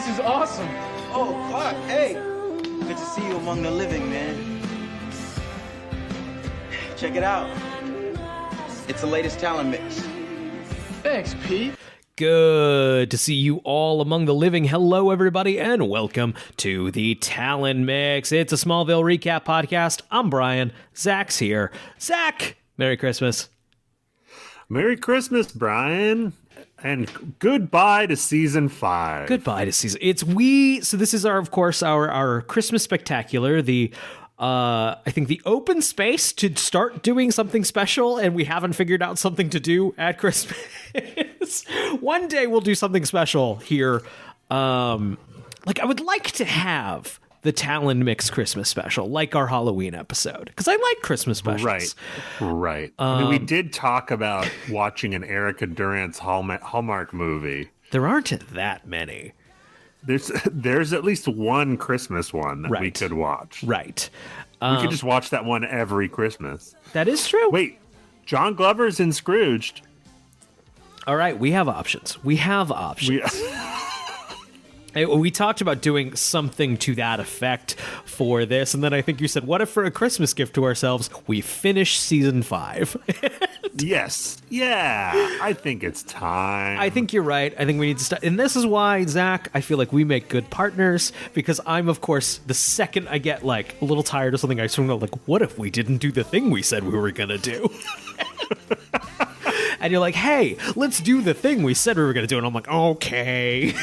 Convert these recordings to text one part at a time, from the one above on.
This is awesome. Oh, Clark, hey. Good to see you among the living, man. Check it out. It's the latest talent mix. Thanks, Pete. Good to see you all among the living. Hello, everybody, and welcome to the Talon Mix. It's a Smallville recap podcast. I'm Brian. Zach's here. Zach, Merry Christmas. Merry Christmas, Brian. And goodbye to season 5. Goodbye to season. So this is of course, our Christmas spectacular. I think the open space to start doing something special, and we haven't figured out something to do at Christmas. One day we'll do something special here. I would like to have the Talon Mix Christmas special, like our Halloween episode, because I like Christmas specials. Right. I mean, we did talk about watching an Erica Durance Hallmark movie. There aren't that many. There's at least one Christmas one that we could watch. Right. We could just watch that one every Christmas. That is true. Wait, John Glover's in Scrooged. All right, we have options. We talked about doing something to that effect for this, and then I think you said, what if for a Christmas gift to ourselves, we finish season 5? Yes. Yeah. I think it's time. I think you're right. I think we need to start. And this is why, Zach, I feel like we make good partners, because I'm, of course, the second I get like a little tired of something, I sort of like, what if we didn't do the thing we said we were going to do? And you're like, hey, let's do the thing we said we were going to do. And I'm like, okay.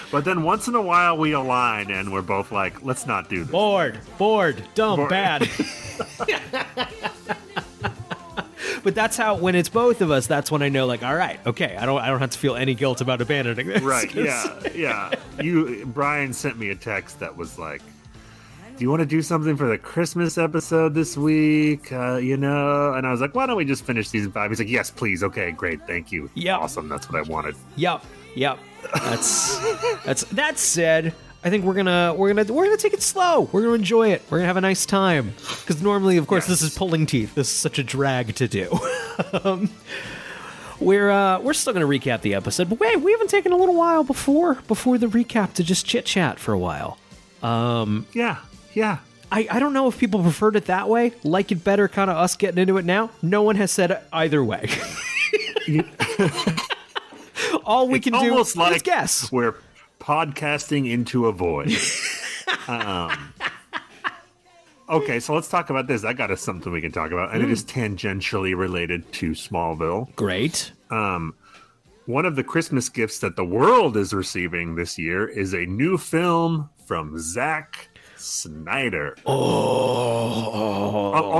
But then once in a while we align and we're both like, let's not do this. Bored, dumb, bad. But that's how, when it's both of us, that's when I know, like, all right, okay, I don't have to feel any guilt about abandoning this. Right, yeah. Brian sent me a text that was like, do you want to do something for the Christmas episode this week? And I was like, why don't we just finish season 5? He's like, yes, please. Okay, great. Thank you. Yep. Awesome. That's what I wanted. Yep. That's that said, I think we're gonna take it slow. We're gonna enjoy it. We're gonna have a nice time. Because normally, of course, This is pulling teeth. This is such a drag to do. We're still gonna recap the episode, but wait, we haven't taken a little while before the recap to just chit chat for a while. Yeah. I don't know if people preferred it that way, like it better, kind of us getting into it now. No one has said either way. All we can do is guess. We're podcasting into a void. Okay, so let's talk about this. I got us something we can talk about, and it is tangentially related to Smallville. Great. One of the Christmas gifts that the world is receiving this year is a new film from Zack Snyder. I'm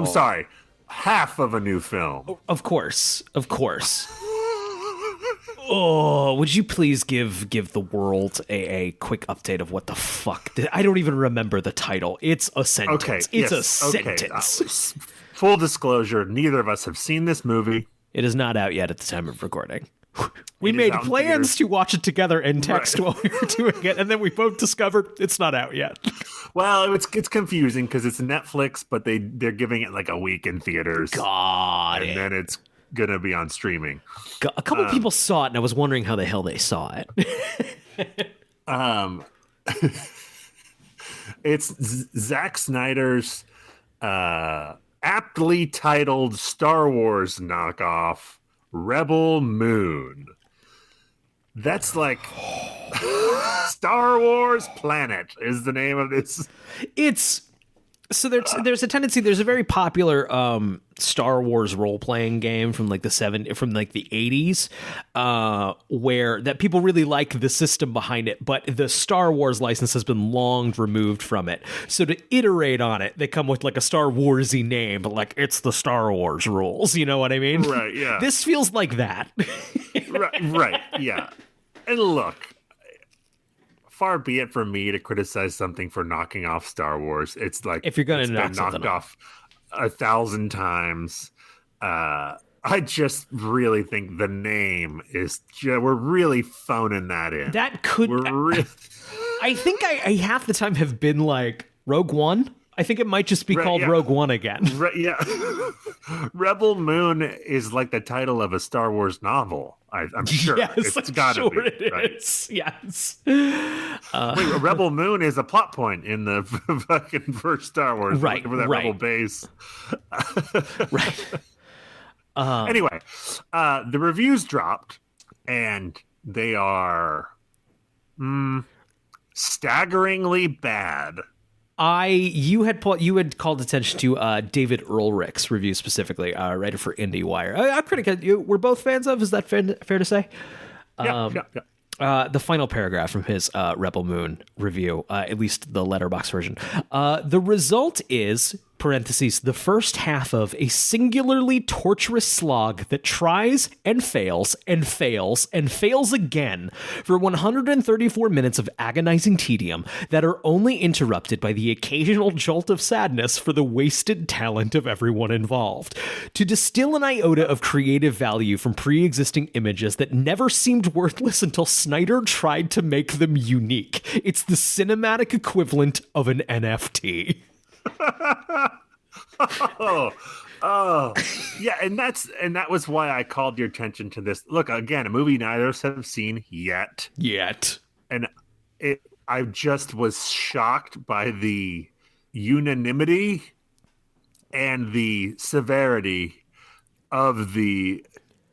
sorry. Half of a new film. Of course. Oh, would you please give the world a quick update of what the fuck? I don't even remember the title. It's a sentence. Okay, a sentence. Full disclosure, neither of us have seen this movie. It is not out yet at the time of recording. We made plans to watch it together and text while we were doing it, and then we both discovered it's not out yet. Well, it's confusing because it's Netflix, but they're giving it like a week in theaters. And then it's gonna be on streaming. A couple people saw it, and I was wondering how the hell they saw it. It's Zack Snyder's aptly titled Star Wars knockoff, Rebel Moon. That's like Star Wars Planet is the name of this. So there's a tendency. There's a very popular Star Wars role playing game from like the 80s, where that people really like the system behind it, but the Star Wars license has been long removed from it. So to iterate on it, they come with like a Star Warsy name, but like it's the Star Wars rules. You know what I mean? Right. Yeah. This feels like that. Right. Yeah. And look. Far be it from me to criticize something for knocking off Star Wars. It's like if you're going to knock knocked off 1,000 times. I just really think the name is. We're really phoning that in. That could. I think I half the time have been like Rogue One. I think it might just be called yeah. Rogue One again. Yeah. Rebel Moon is like the title of a Star Wars novel. I'm sure. Yes, It's I'm gotta sure be. it Right? is. Yes. Wait, Rebel Moon is a plot point in the fucking first Star Wars. Right, For that right. Rebel base. Right. Anyway, the reviews dropped, and they are staggeringly bad. You had called attention to David Ulrich's review specifically, writer for IndieWire. A critic we're both fans of. Is that fair to say? Yeah. The final paragraph from his Rebel Moon review, at least the letterbox version. The result is, parentheses, the first half of a singularly torturous slog that tries and fails and fails and fails again for 134 minutes of agonizing tedium that are only interrupted by the occasional jolt of sadness for the wasted talent of everyone involved. To distill an iota of creative value from pre-existing images that never seemed worthless until Snyder tried to make them unique. It's the cinematic equivalent of an NFT. Oh, yeah, and that was why I called your attention to this. Look, again, a movie neither of us have seen yet, and I just was shocked by the unanimity and the severity of the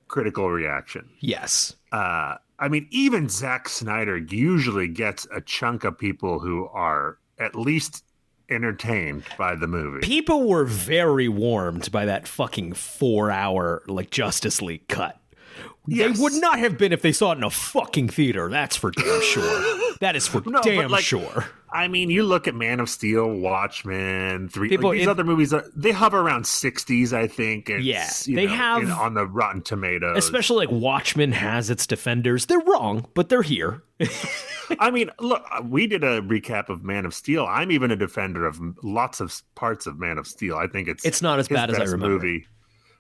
critical reaction. Yes. I mean, even Zack Snyder usually gets a chunk of people who are at least entertained by the movie. People were very warmed by that fucking 4-hour Justice League cut. Yes. They would not have been if they saw it in a fucking theater. That's for damn sure. That is for damn sure. I mean, you look at Man of Steel, Watchmen, these other movies, they hover around 60s, I think. Have on the Rotten Tomatoes. Especially Watchmen has its defenders. They're wrong, but they're here. I mean, look, we did a recap of Man of Steel. I'm even a defender of lots of parts of Man of Steel. I think it's not as bad as I remember.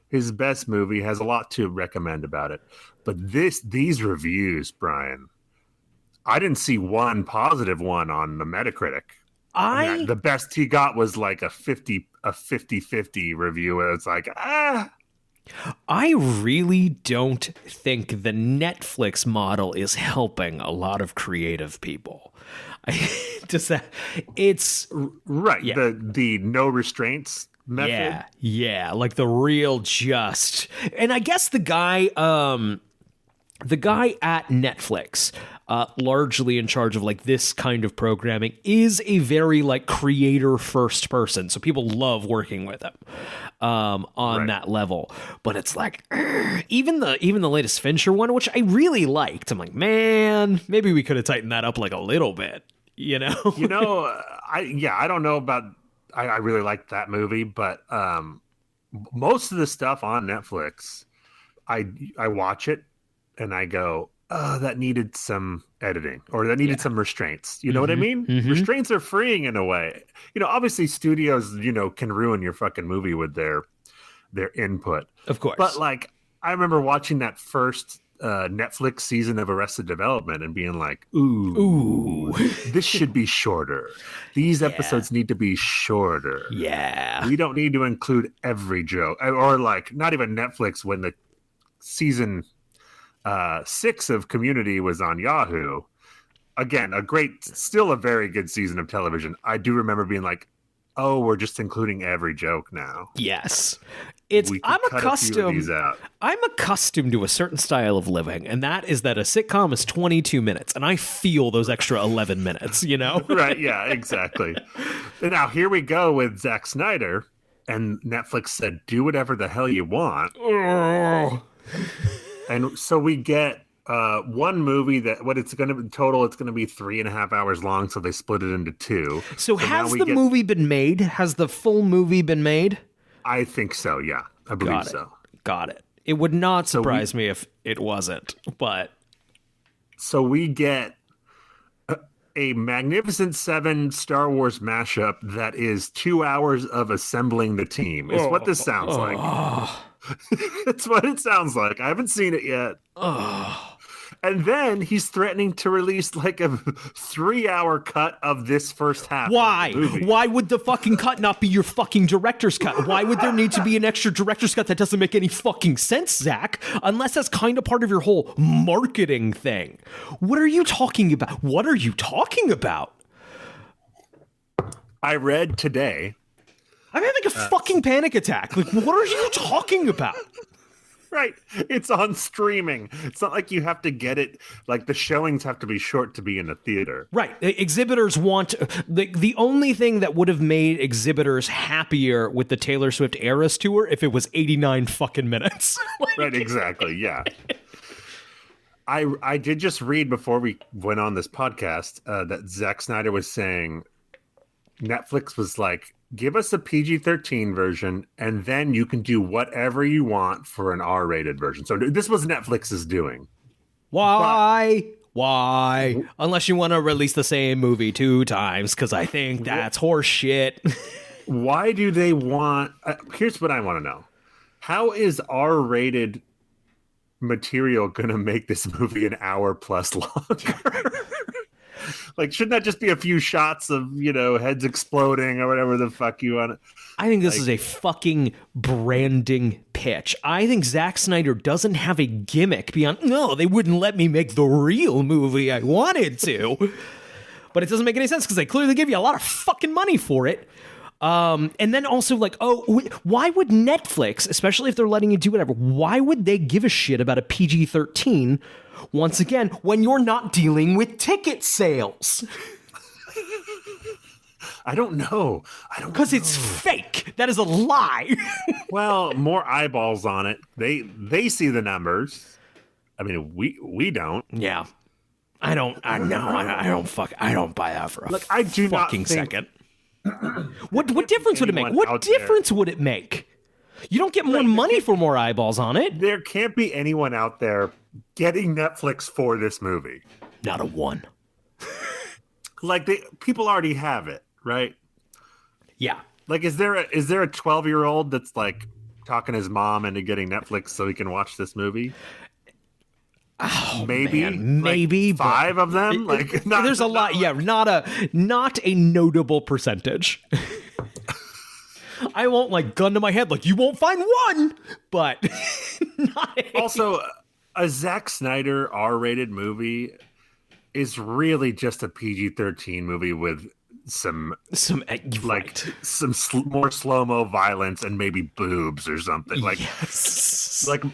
His best movie, has a lot to recommend about it. But these reviews, Brian, I didn't see one positive one on the Metacritic. The best he got was like a 50-50 review. It's like, I really don't think the Netflix model is helping a lot of creative people. It's right. Yeah. The no restraints method. Yeah, like the real just. And I guess the guy at Netflix, largely in charge of this kind of programming, is a very creator first person. So people love working with him on that level. But it's even the latest Fincher one, which I really liked. I'm like, man, maybe we could have tightened that up a little bit. I don't know about. I really liked that movie, but most of the stuff on Netflix, I watch it and I go, oh, that needed some editing or that needed some restraints. You know what I mean? Mm-hmm. Restraints are freeing in a way. Obviously studios, can ruin your fucking movie with their input. Of course. But I remember watching that first Netflix season of Arrested Development and being like, ooh, this should be shorter. These episodes need to be shorter. Yeah. We don't need to include every joke. Or not even Netflix when the season 6 of Community was on Yahoo. Again, still a very good season of television. I do remember being like, oh, we're just including every joke now. Yes. I'm accustomed to a certain style of living, and that is that a sitcom is 22 minutes, and I feel those extra 11 minutes, Right, yeah, exactly. And now here we go with Zack Snyder, and Netflix said, do whatever the hell you want. Oh. And so we get one movie that it's going to be total. It's going to be 3.5 hours long. So they split it into 2. So has the movie been made? Has the full movie been made? I think so. Yeah, I believe so. Got it. It would not surprise me if it wasn't, but. So we get a Magnificent Seven Star Wars mashup that is 2 hours of assembling the team. Is what this sounds like. It's what it sounds like. I haven't seen it yet. And then he's threatening to release like a 3-hour cut of this first half. Why? Of the movie. Why would the fucking cut not be your fucking director's cut? Why would there need to be an extra director's cut? That doesn't make any fucking sense, Zach, unless that's kind of part of your whole marketing thing. What are you talking about? What are you talking about? I read today. I'm having a fucking panic attack. Like, what are you talking about? Right. It's on streaming. It's not like you have to get it. Like the showings have to be short to be in a theater. Right. Exhibitors want the only thing that would have made exhibitors happier with the Taylor Swift Eras tour if it was 89 fucking minutes. Right. Exactly. Yeah. I did just read before we went on this podcast that Zack Snyder was saying Netflix was like, give us a PG-13 version, and then you can do whatever you want for an R-rated version. So this was Netflix's doing. Why? Why? Unless you want to release the same movie 2 times, because I think that's horse shit. Why do they want... here's what I want to know. How is R-rated material going to make this movie an hour plus longer? Like, shouldn't that just be a few shots of, heads exploding or whatever the fuck you want? I think this is a fucking branding pitch. I think Zack Snyder doesn't have a gimmick beyond, no, they wouldn't let me make the real movie I wanted to. But it doesn't make any sense because they clearly give you a lot of fucking money for it. And then also like, why would Netflix, especially if they're letting you do whatever, why would they give a shit about a PG-13 once again when you're not dealing with ticket sales? I don't know. Because it's fake. That is a lie. Well, more eyeballs on it. They see the numbers. I mean, we don't. Yeah. I don't buy that for a Look, I do not fucking think second. What difference would it make? What difference would it make? You don't get more money for more eyeballs on it. There can't be anyone out there getting Netflix for this movie. Not a one. Like people already have it, right? Yeah. Like, is there a 12-year-old that's like talking his mom into getting Netflix so he can watch this movie? Oh, maybe, man, maybe like 5 of them. Like, there's a lot. Yeah, not a notable percentage. I won't like gun to my head like you won't find one, but also a Zack Snyder R-rated movie is really just a PG-13 movie with some more slow-mo violence and maybe boobs or something. Like, yes. Like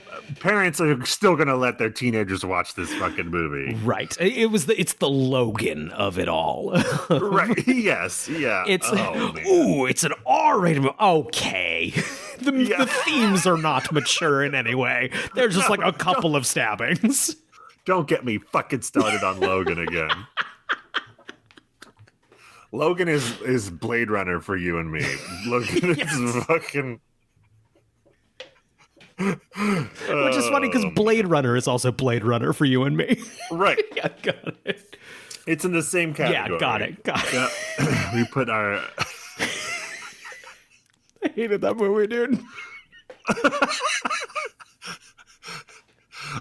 parents are still gonna let their teenagers watch this fucking movie. Right. It's the Logan of it all. Right. Yes. Yeah. It's it's an R-rated movie. Okay. The themes are not mature in any way. They're just like a couple of stabbings. Don't get me fucking started on Logan again. Logan is Blade Runner for you and me. Logan is fucking... Which is funny because Blade Runner is also Blade Runner for you and me. Right. Yeah, got it. It's in the same category. Yeah, got it. Yeah. We put our... I hated that movie, dude.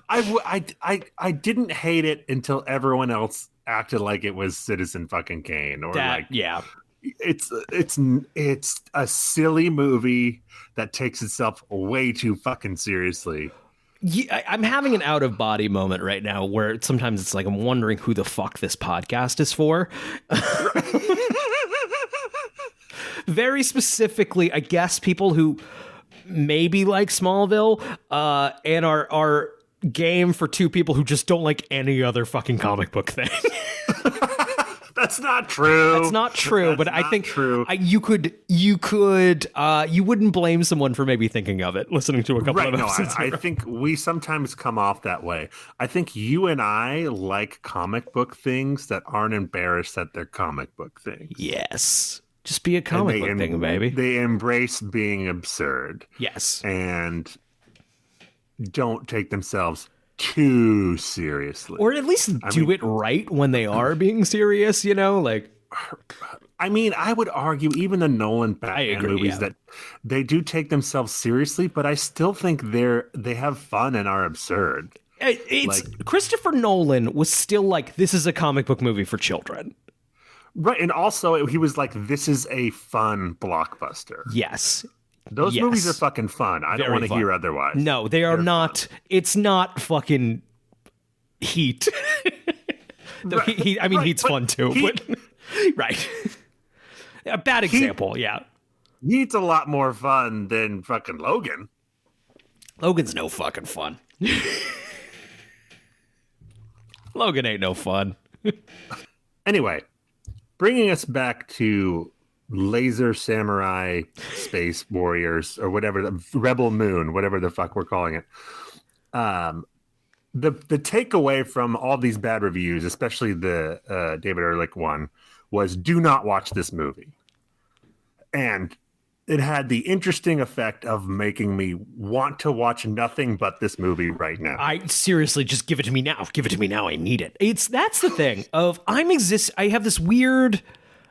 I didn't hate it until everyone else acted like it was Citizen fucking Kane or it's a silly movie that takes itself way too fucking seriously. Yeah, I'm having an out of body moment right now where sometimes it's like I'm wondering who the fuck this podcast is for. Very specifically, I guess people who maybe like Smallville and are game for 2 people who just don't like any other fucking comic book thing. That's not true. That's not true, but I think true. You wouldn't blame someone for maybe thinking of it, listening to a couple of episodes. I think we sometimes come off that way. I think you and I like comic book things that aren't embarrassed that they're comic book things. Yes. Just be a comic book thing, baby. They embrace being absurd. Yes. And don't take themselves too seriously. Or at least do it right when they are being serious, like... I mean, I would argue even the Nolan Batman movies that they do take themselves seriously, but I still think they have fun and are absurd. It's Christopher Nolan was still like, this is a comic book movie for children. Right, and also he was like, this is a fun blockbuster. Yes. Those movies are fucking fun. I don't want to hear otherwise. No, they are not. Fun. It's not fucking Heat. Heat's fun too. But right. A bad example, yeah. Heat's a lot more fun than fucking Logan. Logan's no fucking fun. Logan ain't no fun. Anyway, bringing us back to Laser Samurai Space Warriors or whatever, the Rebel Moon, whatever the fuck we're calling it. The takeaway from all these bad reviews, especially the David Ehrlich one, was do not watch this movie. And it had the interesting effect of making me want to watch nothing but this movie right now. I seriously, just give it to me now. Give it to me now. I need it. That's the thing of I have this weird,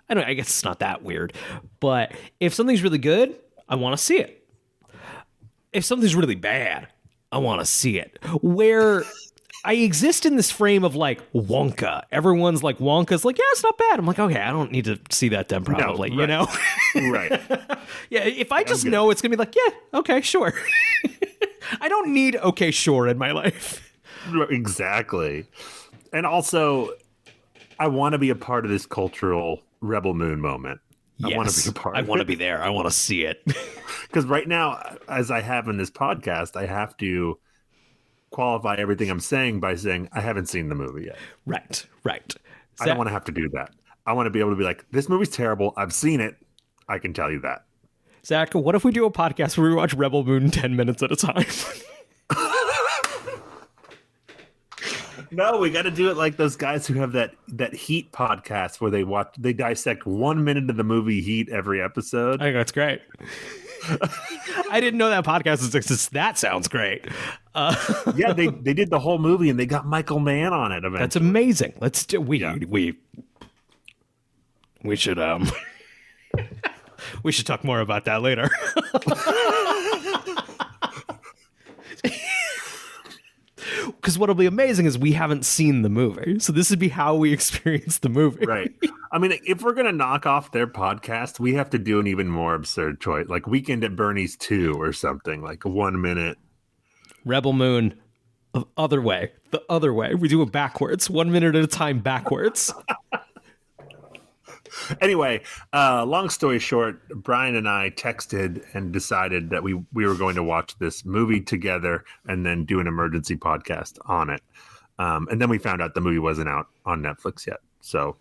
I guess it's not that weird, but if something's really good, I want to see it. If something's really bad, I want to see it. Where I exist in this frame of like Wonka. Everyone's like, Wonka's like, yeah, it's not bad. I'm like, okay, I don't need to see that then probably, no, right. You know? Right. Yeah, if I just know it's going to be like, yeah, okay, sure. I don't need okay, sure in my life. Exactly. And also, I want to be a part of this cultural Rebel Moon moment. Yes, I want to be a part of it. I want to be there. I want to see it. Because right now, as I have in this podcast, I have to qualify everything I'm saying by saying I haven't seen the movie yet. Right. I don't want to have to do that. I want to be able to be like, this movie's terrible. I've seen it. I can tell you that. Zach, what if we do a podcast where we watch Rebel Moon 10 minutes at a time? No, we got to do it like those guys who have that Heat podcast where they dissect 1 minute of the movie Heat every episode. I think that's great. I didn't know that podcast exists. That sounds great. Yeah, they did the whole movie and they got Michael Mann on it eventually. That's amazing. Let's do we should we should talk more about that later. Because what'll be amazing is we haven't seen the movie, so this would be how we experience the movie. Right. I mean, if we're gonna knock off their podcast, we have to do an even more absurd choice, like Weekend at Bernie's 2 or something, like 1 minute. Rebel Moon, the other way. We do it backwards, 1 minute at a time, backwards. Anyway, long story short, Brian and I texted and decided that we were going to watch this movie together and then do an emergency podcast on it. And then we found out the movie wasn't out on Netflix yet. So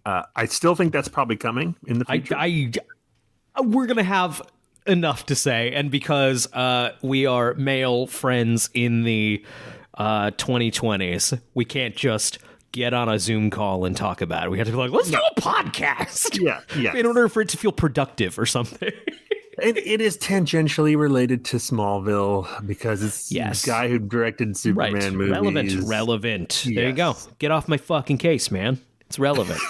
I still think that's probably coming in the future. We're going to have enough to say. And because we are male friends in the 2020s, we can't just get on a Zoom call and talk about it. We have to be like, let's do a podcast. Yeah. In order for it to feel productive or something. It is tangentially related to Smallville because it's the guy who directed Superman movies. Relevant. Yes. There you go. Get off my fucking case, man. It's relevant.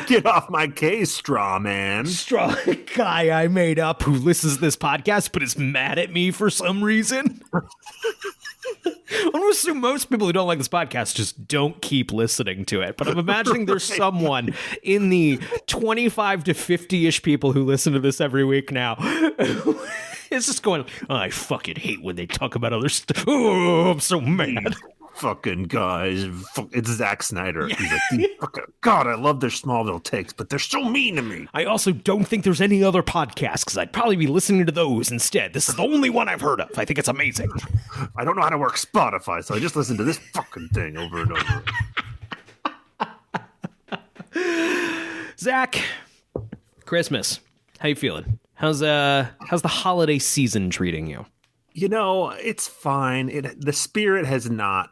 Get off my case, straw man. Straw guy I made up who listens to this podcast but is mad at me for some reason. I'm going to assume most people who don't like this podcast just don't keep listening to it. But I'm imagining there's someone in the 25 to 50-ish people who listen to this every week now. It's just going, I fucking hate when they talk about other stuff. Oh, I'm so mad. Fucking guys. It's Zack Snyder. Yeah. He's like, God, I love their Smallville takes, but they're so mean to me. I also don't think there's any other podcasts because I'd probably be listening to those instead. This is the only one I've heard of. I think it's amazing. I don't know how to work Spotify, so I just listen to this fucking thing over and over. Zach, Christmas. How you feeling? How's the holiday season treating you? You know, it's fine. The spirit has not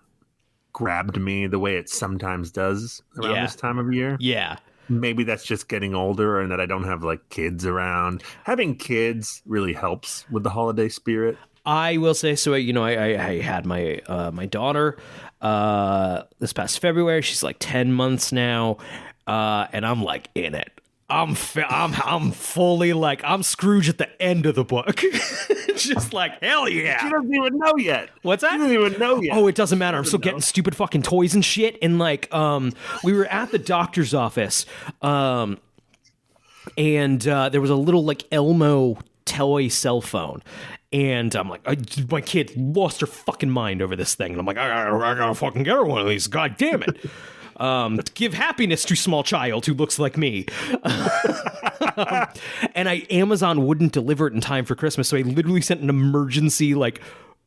grabbed me the way it sometimes does around this time of year. Yeah. Maybe that's just getting older and that I don't have like kids around. Having kids really helps with the holiday spirit. I will say so. You know, I had my my daughter this past February. She's like 10 months now, and I'm like in it. I'm fully like, I'm Scrooge at the end of the book. Just like, hell yeah. She doesn't even know yet. What's that? She doesn't even know yet. Oh, it doesn't matter. I'm still getting stupid fucking toys and shit. And like, we were at the doctor's office, and there was a little like Elmo toy cell phone. And I'm like, my kid lost her fucking mind over this thing. And I'm like, I gotta fucking get her one of these. God damn it. Give happiness to small child who looks like me. And Amazon wouldn't deliver it in time for Christmas, so I literally sent an emergency like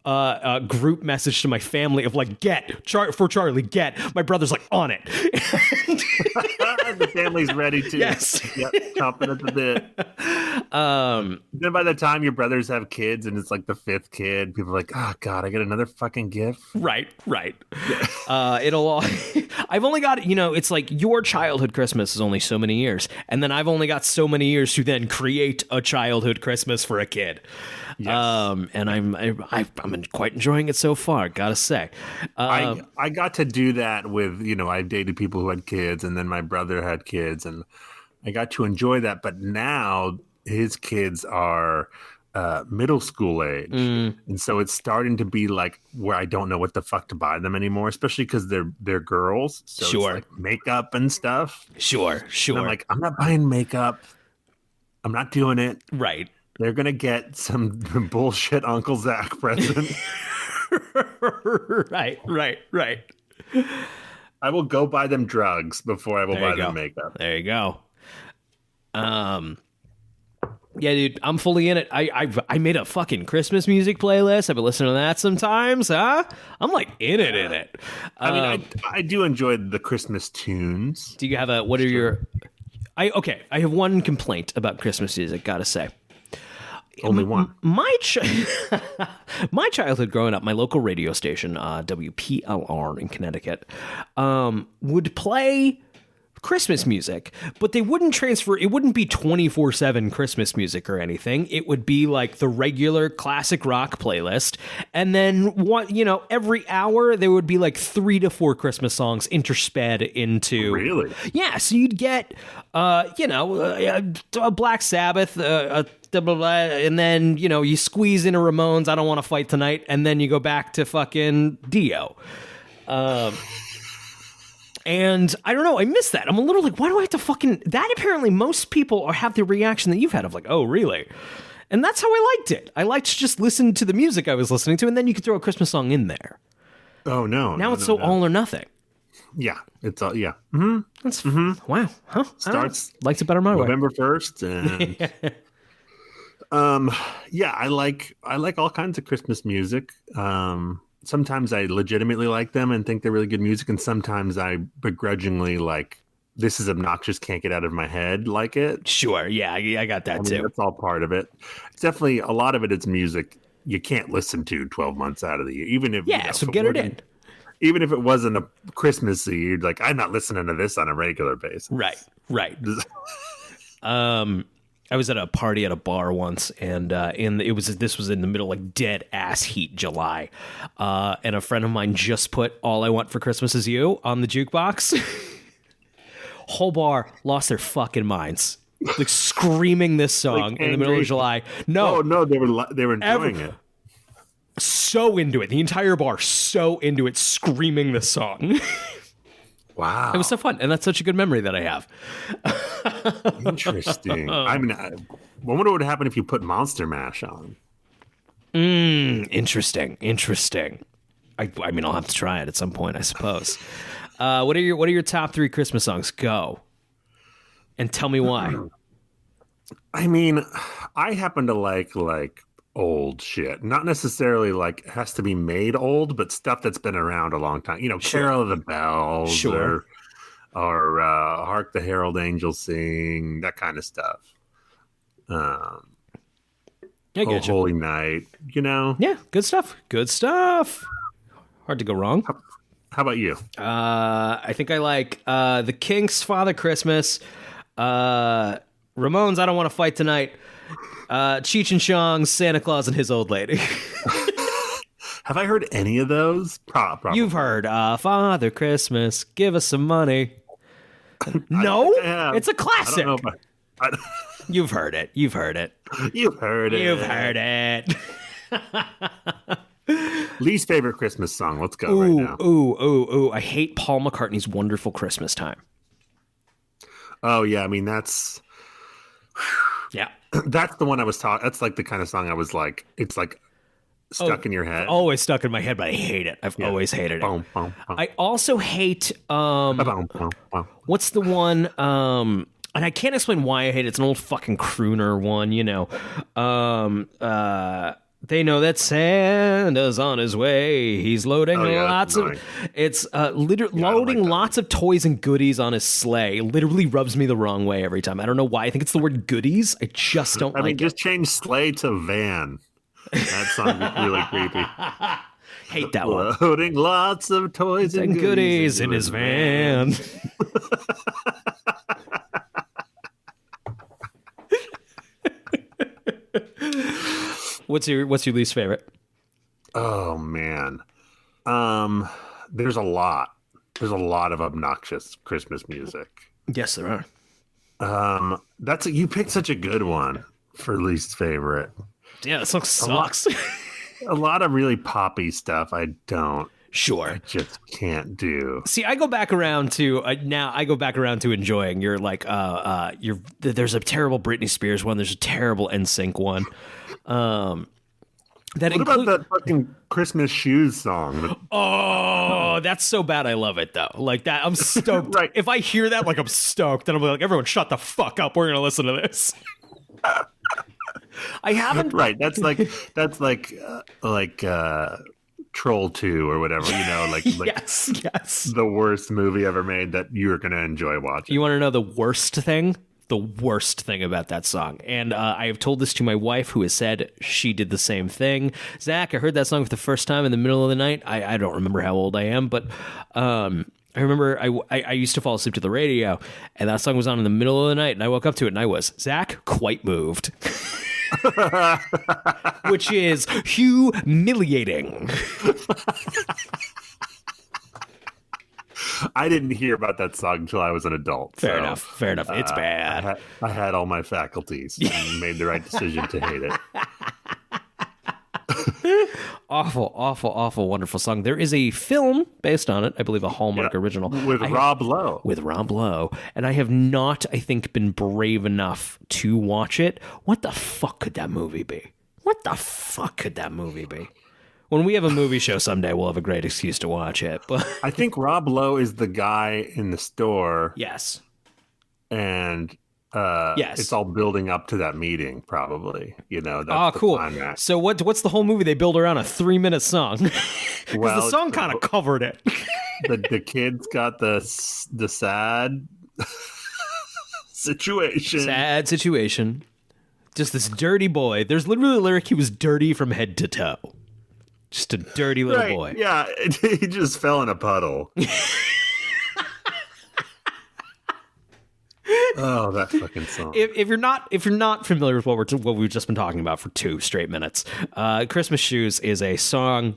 group message to my family of like, for Charlie, get. My brother's like, on it. The family's ready to. Yes. Yep, chomping at the bit. Then by the time your brothers have kids and it's like the 5th kid, people are like, oh God, I get another fucking gift. Right. It'll all, I've only got, it's like your childhood Christmas is only so many years. And then I've only got so many years to then create a childhood Christmas for a kid. Yes. And I'm quite enjoying it so far, gotta say. I got to do that with, I dated people who had kids, and then my brother had kids, and I got to enjoy that. But now his kids are middle school age, and so it's starting to be like where I don't know what the fuck to buy them anymore, especially because they're girls. So sure, it's like makeup and stuff. Sure. And I'm like, I'm not buying makeup. I'm not doing it. Right. They're going to get some bullshit Uncle Zach present. Right. I will go buy them drugs before I will buy them makeup. There you go. Yeah, dude, I'm fully in it. I made a fucking Christmas music playlist. I've been listening to that sometimes. I'm like in it. I mean, I do enjoy the Christmas tunes. Do you have what are your... I have one complaint about Christmas music, gotta say. Only one. My childhood growing up, my local radio station, WPLR in Connecticut, would play Christmas music, but they wouldn't transfer. It wouldn't be 24/7 Christmas music or anything. It would be like the regular classic rock playlist. And then every hour there would be like 3 to 4 Christmas songs intersped into. Really? Yeah. So you'd get, a Black Sabbath, and then, you squeeze in a Ramones, I Don't Want to Fight Tonight, and then you go back to fucking Dio. And I don't know, I miss that. I'm a little like, why do I have to fucking... That apparently most people have the reaction that you've had of like, oh, really? And that's how I liked it. I liked to just listen to the music I was listening to, and then you could throw a Christmas song in there. Oh, no. Now it's all or nothing. Yeah, it's all, yeah. Mm-hmm. That's, wow. Huh? Starts... Likes it better my November 1st, and... Yeah, I like all kinds of Christmas music. Sometimes I legitimately like them and think they're really good music, and sometimes I begrudgingly like, this is obnoxious, can't get out of my head like it. Sure, yeah, I got that too. That's all part of it. It's definitely, a lot of it is music you can't listen to 12 months out of the year, even if so get it in. Even if it wasn't a Christmassy, you're like, I'm not listening to this on a regular basis. Right. I was at a party at a bar once, and this was in the middle, like dead ass heat July, and a friend of mine just put "All I Want for Christmas Is You" on the jukebox. Whole bar lost their fucking minds, like screaming this song in the middle of July. No, they were enjoying it. So into it, the entire bar so into it, screaming this song. Wow. It was so fun, and that's such a good memory that I have. Interesting. I mean, I wonder what would happen if you put Monster Mash on. Interesting. I mean, I'll have to try it at some point, I suppose. What are your top 3 Christmas songs? Go. And tell me why. I mean, I happen to like old shit. Not necessarily like it has to be made old, but stuff that's been around a long time. Sure. Carol of the Bells, sure, or Hark the Herald Angels Sing, that kind of stuff. Holy Night, Yeah, good stuff. Hard to go wrong. How about you? I think I like the Kinks' Father Christmas, Ramones' I Don't Want to Fight Tonight, Cheech and Chong's Santa Claus and His Old Lady. Have I heard any of those? Probably. You've heard Father Christmas, Give Us Some Money. No? It's a classic. You've heard it. You've heard it. You've heard it. You've heard it. Least favorite Christmas song. Let's go right now. Ooh. I hate Paul McCartney's Wonderful Christmas Time. Oh, yeah. I mean, that's Yeah. the one I was talking. That's like the kind of song I was like, it's like stuck in your head. Always stuck in my head, but I hate it. I've always hated it. Boom, boom, boom. I also hate Boom, boom, boom. what's the one and I can't explain why I hate it. It's an old fucking crooner one, you know. They know that Santa's on his way. He's loading lots of. It's loading lots of toys and goodies on his sleigh. It literally rubs me the wrong way every time. I don't know why. I think it's the word goodies. I just don't like just change sleigh to van. That song is really creepy. Hate that one. Loading lots of toys and goodies in his van. What's your least favorite? Oh man. There's a lot. There's a lot of obnoxious Christmas music. Yes, there are. You picked such a good one for least favorite. Yeah, that song sucks. A lot of really poppy stuff I just can't do. See, I go back around to enjoying your there's a terrible Britney Spears one, there's a terrible NSYNC one. What about that fucking Christmas Shoes song? Oh, that's so bad. I love it though. Like that, I'm stoked. Right. If I hear that, like I'm stoked, then I'm like, everyone, shut the fuck up. We're gonna listen to this. I haven't. Right. That's like Troll 2 or whatever. You know, like yes, the worst movie ever made that you're gonna enjoy watching. You want to know the worst thing? The worst thing about that song, and I have told this to my wife, who has said she did the same thing. Zach, I heard that song for the first time in the middle of the night. I don't remember how old I am, but I remember I used to fall asleep to the radio, and that song was on in the middle of the night, and I woke up to it, and I was, Zach, quite moved. Which is humiliating. I didn't hear about that song until I was an adult. Fair enough. It's bad. I had all my faculties and made the right decision to hate it. Awful, wonderful song. There is a film based on it, I believe a Hallmark original. With Rob Lowe. And I have not, I think, been brave enough to watch it. What the fuck could that movie be? When we have a movie show someday, we'll have a great excuse to watch it. But I think Rob Lowe is the guy in the store. Yes. And it's all building up to that meeting, probably. You know. That's cool. Climax. So what's the whole movie? They build around a 3-minute song. Well, the song kind of covered it. the kids got the sad situation. Sad situation. Just this dirty boy. There's literally a lyric, he was dirty from head to toe. Just a dirty little boy. Yeah, he just fell in a puddle. Oh, that fucking song! If you're not familiar with what we've just been talking about for 2 straight minutes, "Christmas Shoes" is a song.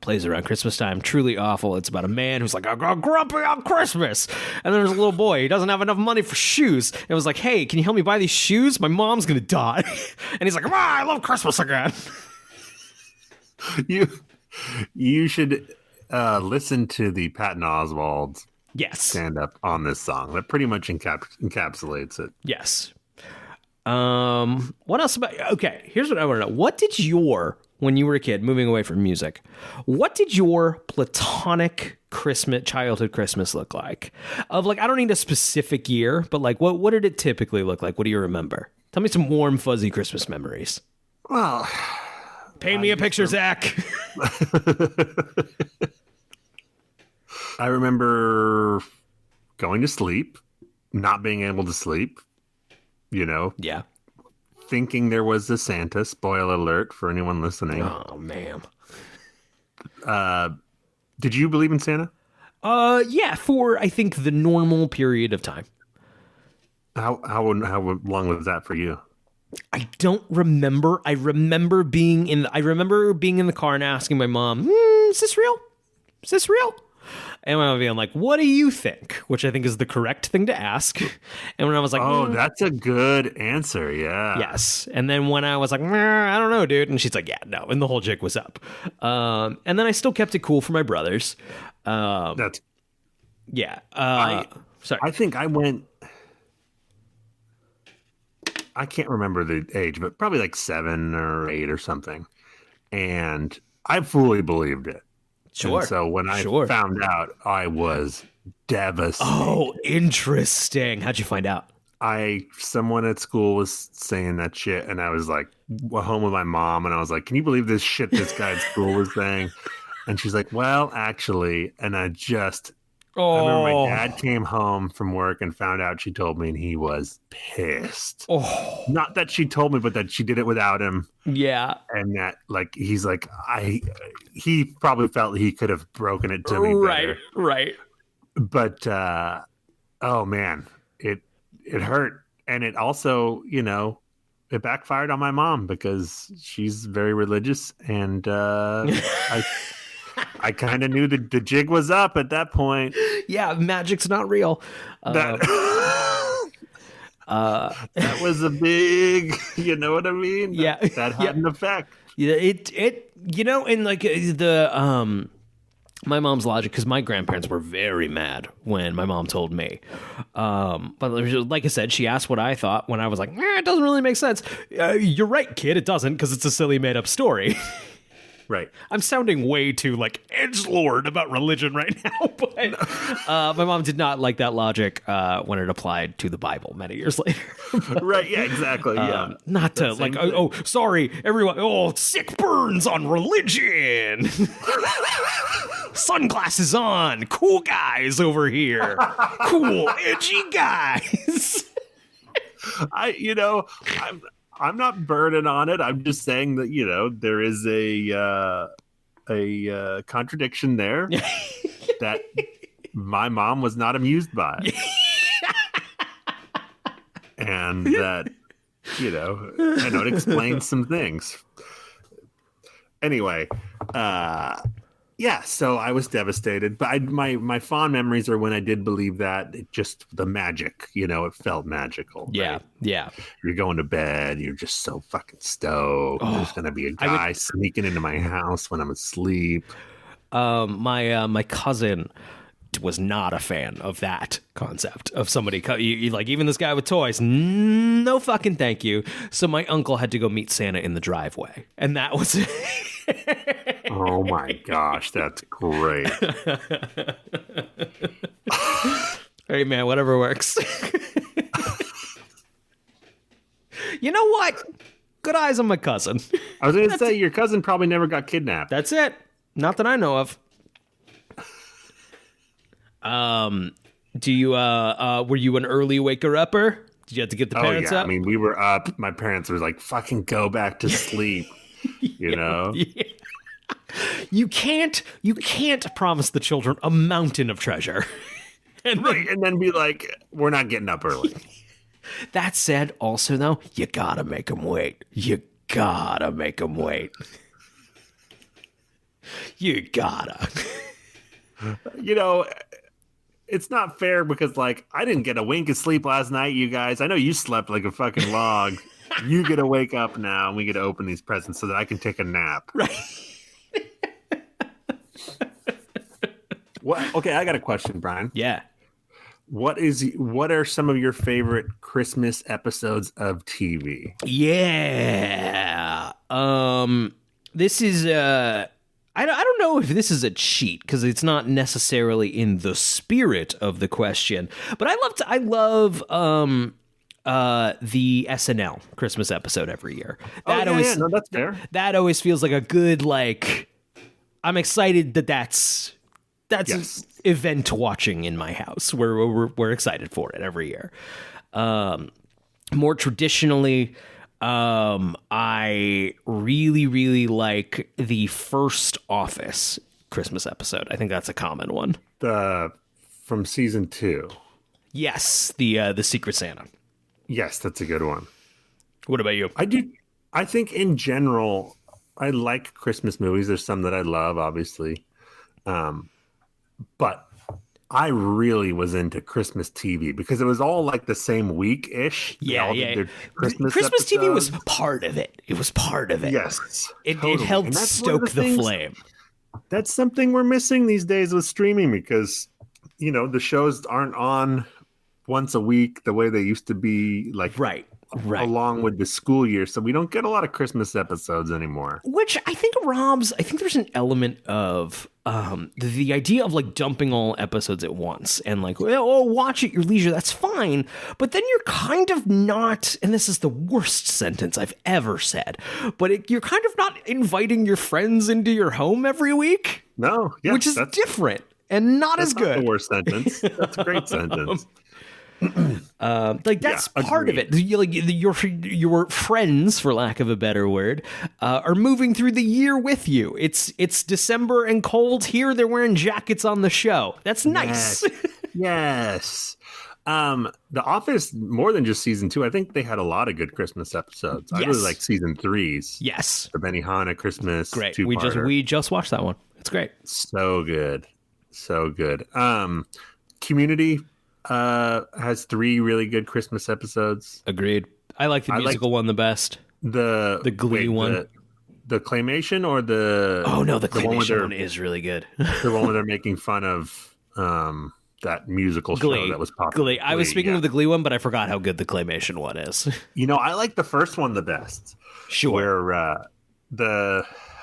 Plays around Christmas time. Truly awful. It's about a man who's like, I got grumpy on Christmas, and there's a little boy. He doesn't have enough money for shoes. And it was like, hey, can you help me buy these shoes? My mom's gonna die. And he's like, I love Christmas again. You should listen to the Patton Oswalt stand up on this song. That pretty much encapsulates it. Yes. What else about? Okay, here's what I want to know. What did when you were a kid, moving away from music, what did your platonic childhood Christmas look like? I don't need a specific year, but like what did it typically look like? What do you remember? Tell me some warm, fuzzy Christmas memories. Well, paint me a picture, Zach. I remember going to sleep, not being able to sleep, Yeah. Thinking there was a Santa, spoiler alert for anyone listening. Oh, man. Did you believe in Santa? Yeah, for, I think, the normal period of time. How long was that for you? I don't remember. I remember being in the car and asking my mom, is this real? Is this real? And my mom being like, what do you think? Which I think is the correct thing to ask. And when I was like, Oh, that's a good answer. Yeah. yes. And then when I was like, I don't know, dude. And she's like, yeah, no. And the whole jig was up. And then I still kept it cool for my brothers. That's. Yeah. Sorry. I think I went. I can't remember the age, but probably like 7 or 8 or something. And I fully believed it. Sure. And so when I found out, I was devastated. Oh, interesting. How'd you find out? Someone at school was saying that shit, and I was like, home with my mom, and I was like, can you believe this shit this guy at school was saying? And she's like, well, actually, and I remember my dad came home from work and found out she told me, and he was pissed. Oh, Not that she told me, but that she did it without him. yeah. And that, like, he's like, he probably felt he could have broken it to me better. Right. But, oh man, it hurt. And it also, it backfired on my mom because she's very religious. And, I kind of knew the jig was up at that point. Yeah, magic's not real. That was a big, you know what I mean? Yeah. That had an effect. Yeah, and like my mom's logic, because my grandparents were very mad when my mom told me. But like I said, she asked what I thought when I was like, it doesn't really make sense. You're right, kid, it doesn't, because it's a silly made up story. Right. I'm sounding way too like edgelord about religion right now, but my mom did not like that logic when it applied to the Bible many years later. Right. Yeah, exactly. Yeah. Not to like, sorry, everyone. Oh, sick burns on religion. Sunglasses on. Cool guys over here. Cool, edgy guys. I'm not burning on it. I'm just saying that, there is a contradiction there that my mom was not amused by. And that, I know it explains some things. Anyway, yeah, so I was devastated, but my fond memories are when I did believe that. It just the magic, it felt magical. Yeah, right? yeah. You're going to bed, you're just so fucking stoked. There's gonna be a guy sneaking into my house when I'm asleep. My cousin was not a fan of that concept of somebody like even this guy with toys. No fucking thank you. So my uncle had to go meet Santa in the driveway, and that was it. Oh my gosh, that's great. Hey man, whatever works. You know what? Good eyes on my cousin. I was going to say your cousin probably never got kidnapped. That's it. Not that I know of. Do you were you an early waker upper? Did you have to get the parents up? I mean, we were up. My parents were like, "Fucking go back to sleep." You know. Yeah. You can't promise the children a mountain of treasure. And then be like, "We're not getting up early." That said, also though, you gotta make them wait. You gotta make them wait. You gotta. It's not fair because, like, I didn't get a wink of sleep last night, you guys. I know you slept like a fucking log. You get to wake up now, and we get to open these presents so that I can take a nap. Right. What? Okay, I got a question, Brian. Yeah. What are some of your favorite Christmas episodes of TV? Yeah. This is I don't know if this is a cheat because it's not necessarily in the spirit of the question, but I love the SNL Christmas episode every year. No, that's fair. That always feels like a good, like, I'm excited that's yes. event watching in my house. We're excited for it every year. More traditionally, I really, really like the first Office Christmas episode. I think that's a common one. From season 2. Yes, the Secret Santa. Yes, that's a good one. What about you? I do. I think in general, I like Christmas movies. There's some that I love, obviously. But I really was into Christmas TV because it was all like the same week ish. Yeah. Christmas TV was episodes. part of it. It was part of it. Yes, It totally. helped And that's one of stoke the things- flame. That's something we're missing these days with streaming because, the shows aren't on once a week the way they used to be, like Right. along with the school year. So we don't get a lot of Christmas episodes anymore. Which I think there's an element of the idea of like dumping all episodes at once and like, oh, watch at your leisure. That's fine. But then you're kind of not, and this is the worst sentence I've ever said, but you're kind of not inviting your friends into your home every week, No, yes, which is that's different and not as not the good. worst sentence. That's a great sentence. Like that's Yeah, part of agreed. it. Like your friends, for lack of a better word, are moving through the year with you. It's December and cold here. They're wearing jackets on the show. That's nice. Yes. The Office, more than just season 2, I think they had a lot of good Christmas episodes. I Yes. really like season 3's. Yes, The Benihana Christmas. great. two-parter. We just watched that one. It's great. So good. So good. Community has 3 really good Christmas episodes. Agreed. I like the I like- musical one the best. The Glee one? The claymation or the Oh no, the one where claymation they're- one is really good. the one where they're making fun of that musical show Glee. that was popular. Glee. I was speaking yeah. of the Glee one, but I forgot how good the claymation one is. I like the first one the best. Sure. Where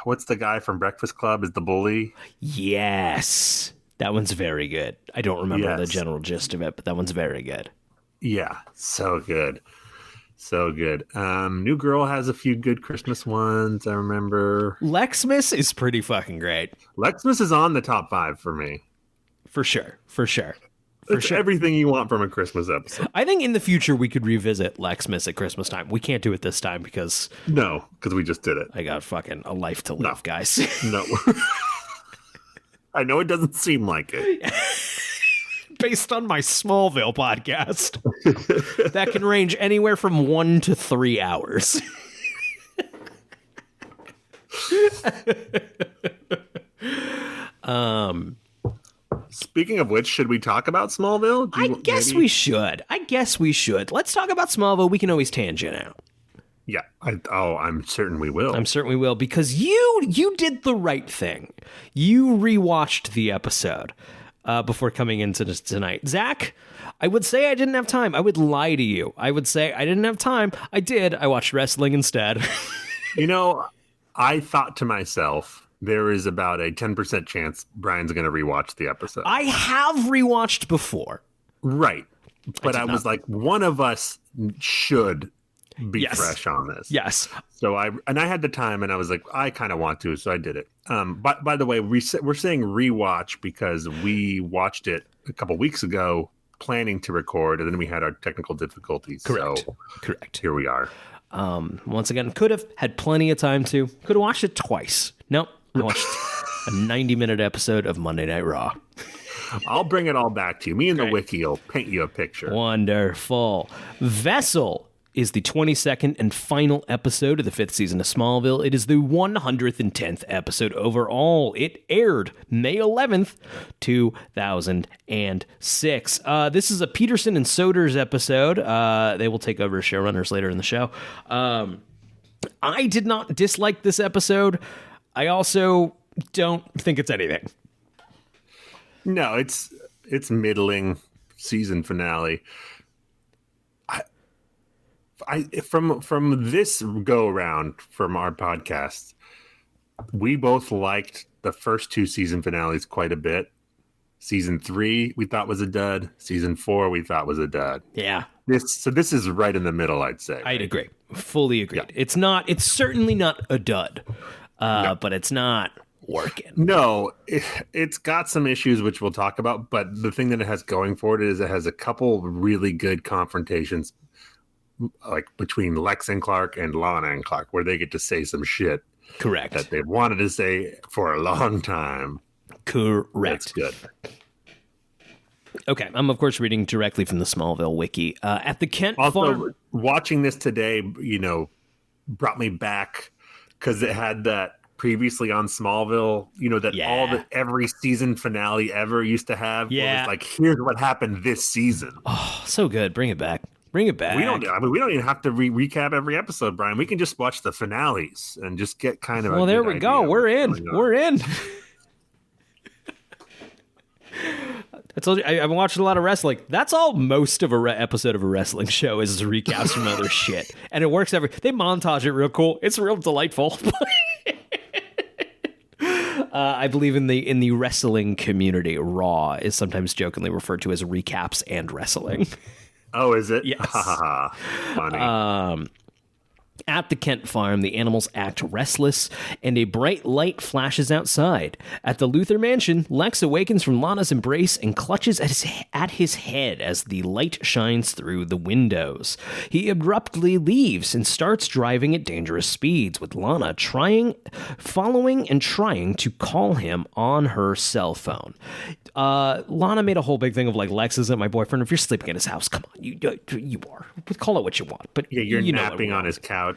what's the guy from Breakfast Club is the bully? Yes. That one's very good. I don't remember the Yes. general gist of it, but that one's very good. Yeah, so good. So good. New Girl has a few good Christmas ones, I remember. Lexmas is pretty fucking great. Lexmas is on the top 5 for me. For sure. It's everything you want from a Christmas episode. I think in the future we could revisit Lexmas at Christmas time. We can't do it this time because No, because we just did it. I got fucking a life to live, guys. No. I know it doesn't seem like it. Based on my Smallville podcast, that can range anywhere from 1 to 3 hours. Speaking of which, should we talk about Smallville? I guess we should. Let's talk about Smallville. We can always tangent out. Yeah. I'm certain we will. I'm certain we will because you did the right thing. You rewatched the episode before coming into this tonight. Zach, I would say I didn't have time. I would lie to you. I would say I didn't have time. I did. I watched wrestling instead. I thought to myself, there is about a 10% chance Brian's going to rewatch the episode. I have rewatched before. Right. But I was not. like, one of us should be Yes. fresh on this. Yes. So I had the time and I was like, I kind of want to. So I did it. But by the way, we're saying rewatch because we watched it a couple weeks ago planning to record and then we had our technical difficulties. Correct. So Correct. here we are. Once again, could have had plenty of time to. Could have watched it twice. Nope. I watched a 90-minute episode of Monday Night Raw. I'll bring it all back to you. Me and the wiki will paint you a picture. Wonderful. Vessel is the 22nd and final episode of the 5th season of Smallville. It is the 110th episode overall. It aired May 11th, 2006. This is a Peterson and Soder's episode. They will take over as showrunners later in the show. I did not dislike this episode. I also don't think it's anything. No, it's middling season finale. I from this go around from our podcast, we both liked the first 2 season finales quite a bit. Season 3 we thought was a dud. Season 4 we thought was a dud. Yeah. This is right in the middle, I'd say. I'd agree. Fully agreed. Yeah. It's certainly not a dud, but it's not working. No, it's got some issues, which we'll talk about. But the thing that it has going for it is it has a couple really good confrontations, like between Lex and Clark and Lana and Clark, where they get to say some shit Correct. that they've wanted to say for a long time. Correct. That's good. Okay, I'm of course reading directly from the Smallville wiki. At the Kent Also, farm. watching this today, brought me back because it had that previously on Smallville, that every season finale ever used to have. Yeah. It was like, here's what happened this season. Oh, so good. Bring it back. Bring it back. We don't even have to recap every episode, Brian. We can just watch the finales and just get kind of. Well, there we go. We're in. We're in. I told you I've been watching a lot of wrestling. That's all most of a episode of a wrestling show is recaps from other shit, and it works They montage it real cool. It's real delightful. I believe in the wrestling community, Raw is sometimes jokingly referred to as recaps and wrestling. Oh, is it? Yes. Funny. At the Kent farm, the animals act restless, and a bright light flashes outside. At the Luthor mansion, Lex awakens from Lana's embrace and clutches at his head as the light shines through the windows. He abruptly leaves and starts driving at dangerous speeds, with Lana following and trying to call him on her cell phone. Lana made a whole big thing of like, Lex isn't my boyfriend. If you're sleeping in his house, come on, you are. Call it what you want, but yeah, you're you napping on his couch.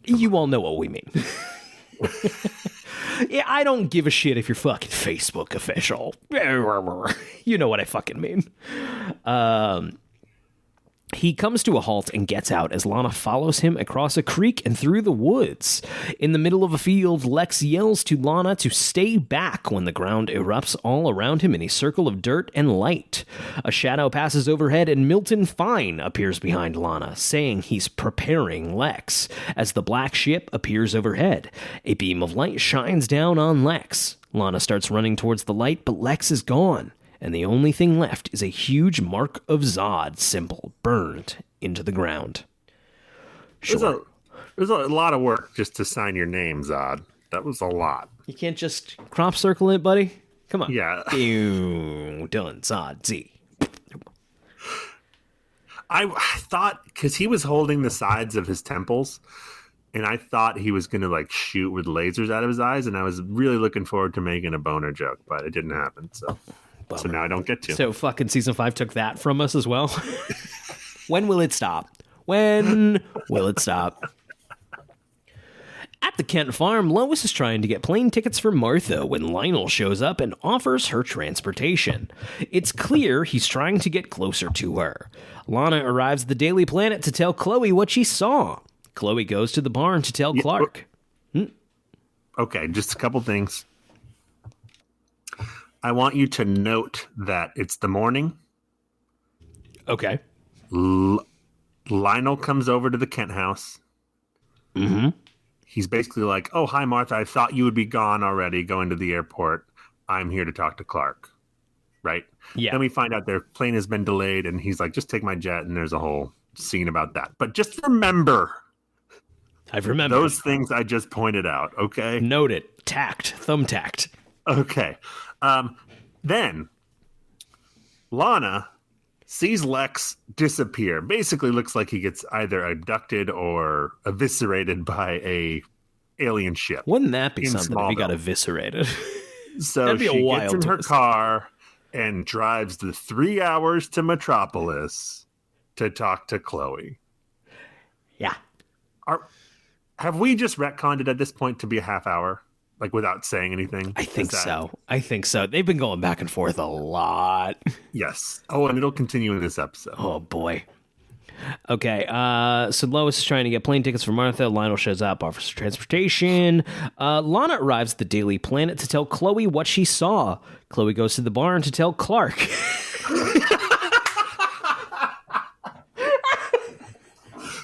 You all know what we mean. Yeah, I don't give a shit if you're fucking Facebook official. You know what I fucking mean. He comes to a halt and gets out as Lana follows him across a creek and through the woods. In the middle of a field, Lex yells to Lana to stay back when the ground erupts all around him in a circle of dirt and light. A shadow passes overhead and Milton Fine appears behind Lana, saying he's preparing Lex. As the black ship appears overhead, a beam of light shines down on Lex. Lana starts running towards the light, but Lex is gone. And the only thing left is a huge Mark of Zod symbol burned into the ground. Sure. There's a lot of work just to sign your name, Zod. That was a lot. You can't just crop circle it, buddy? Come on. Yeah. Done. Zod. Z. I thought, because he was holding the sides of his temples, and I thought he was going to like shoot with lasers out of his eyes, and I was really looking forward to making a boner joke, but it didn't happen, so... Bummer. So now I don't get to. So fucking season 5 took that from us as well. When will it stop? When will it stop? At the Kent farm, Lois is trying to get plane tickets for Martha when Lionel shows up and offers her transportation. It's clear he's trying to get closer to her. Lana arrives at the Daily Planet to tell Chloe what she saw. Chloe goes to the barn to tell Clark. Okay, just a couple things. I want you to note that it's the morning. Okay. Lionel comes over to the Kent house. Mm-hmm. He's basically like, oh, hi, Martha. I thought you would be gone already, going to the airport. I'm here to talk to Clark. Right? Yeah. Then we find out their plane has been delayed, and he's like, just take my jet, and there's a whole scene about that. But just remember. I've remembered. Those things I just pointed out, okay? Note it. Tact. Thumbtacked. Okay. Then Lana sees Lex disappear. Basically looks like he gets either abducted or eviscerated by a alien ship. Wouldn't that be something if he Smallville. got eviscerated? So That'd be a she wild gets in her twist. car and drives the 3 hours to Metropolis to talk to Chloe. Yeah. Have we just retconned it at this point to be a half hour? Like without saying anything? I think so. They've been going back and forth a lot. Yes. Oh, and it'll continue in this episode. Oh, boy. Okay, so Lois is trying to get plane tickets for Martha. Lionel shows up, offers transportation. Lana arrives at the Daily Planet to tell Chloe what she saw. Chloe goes to the barn to tell Clark.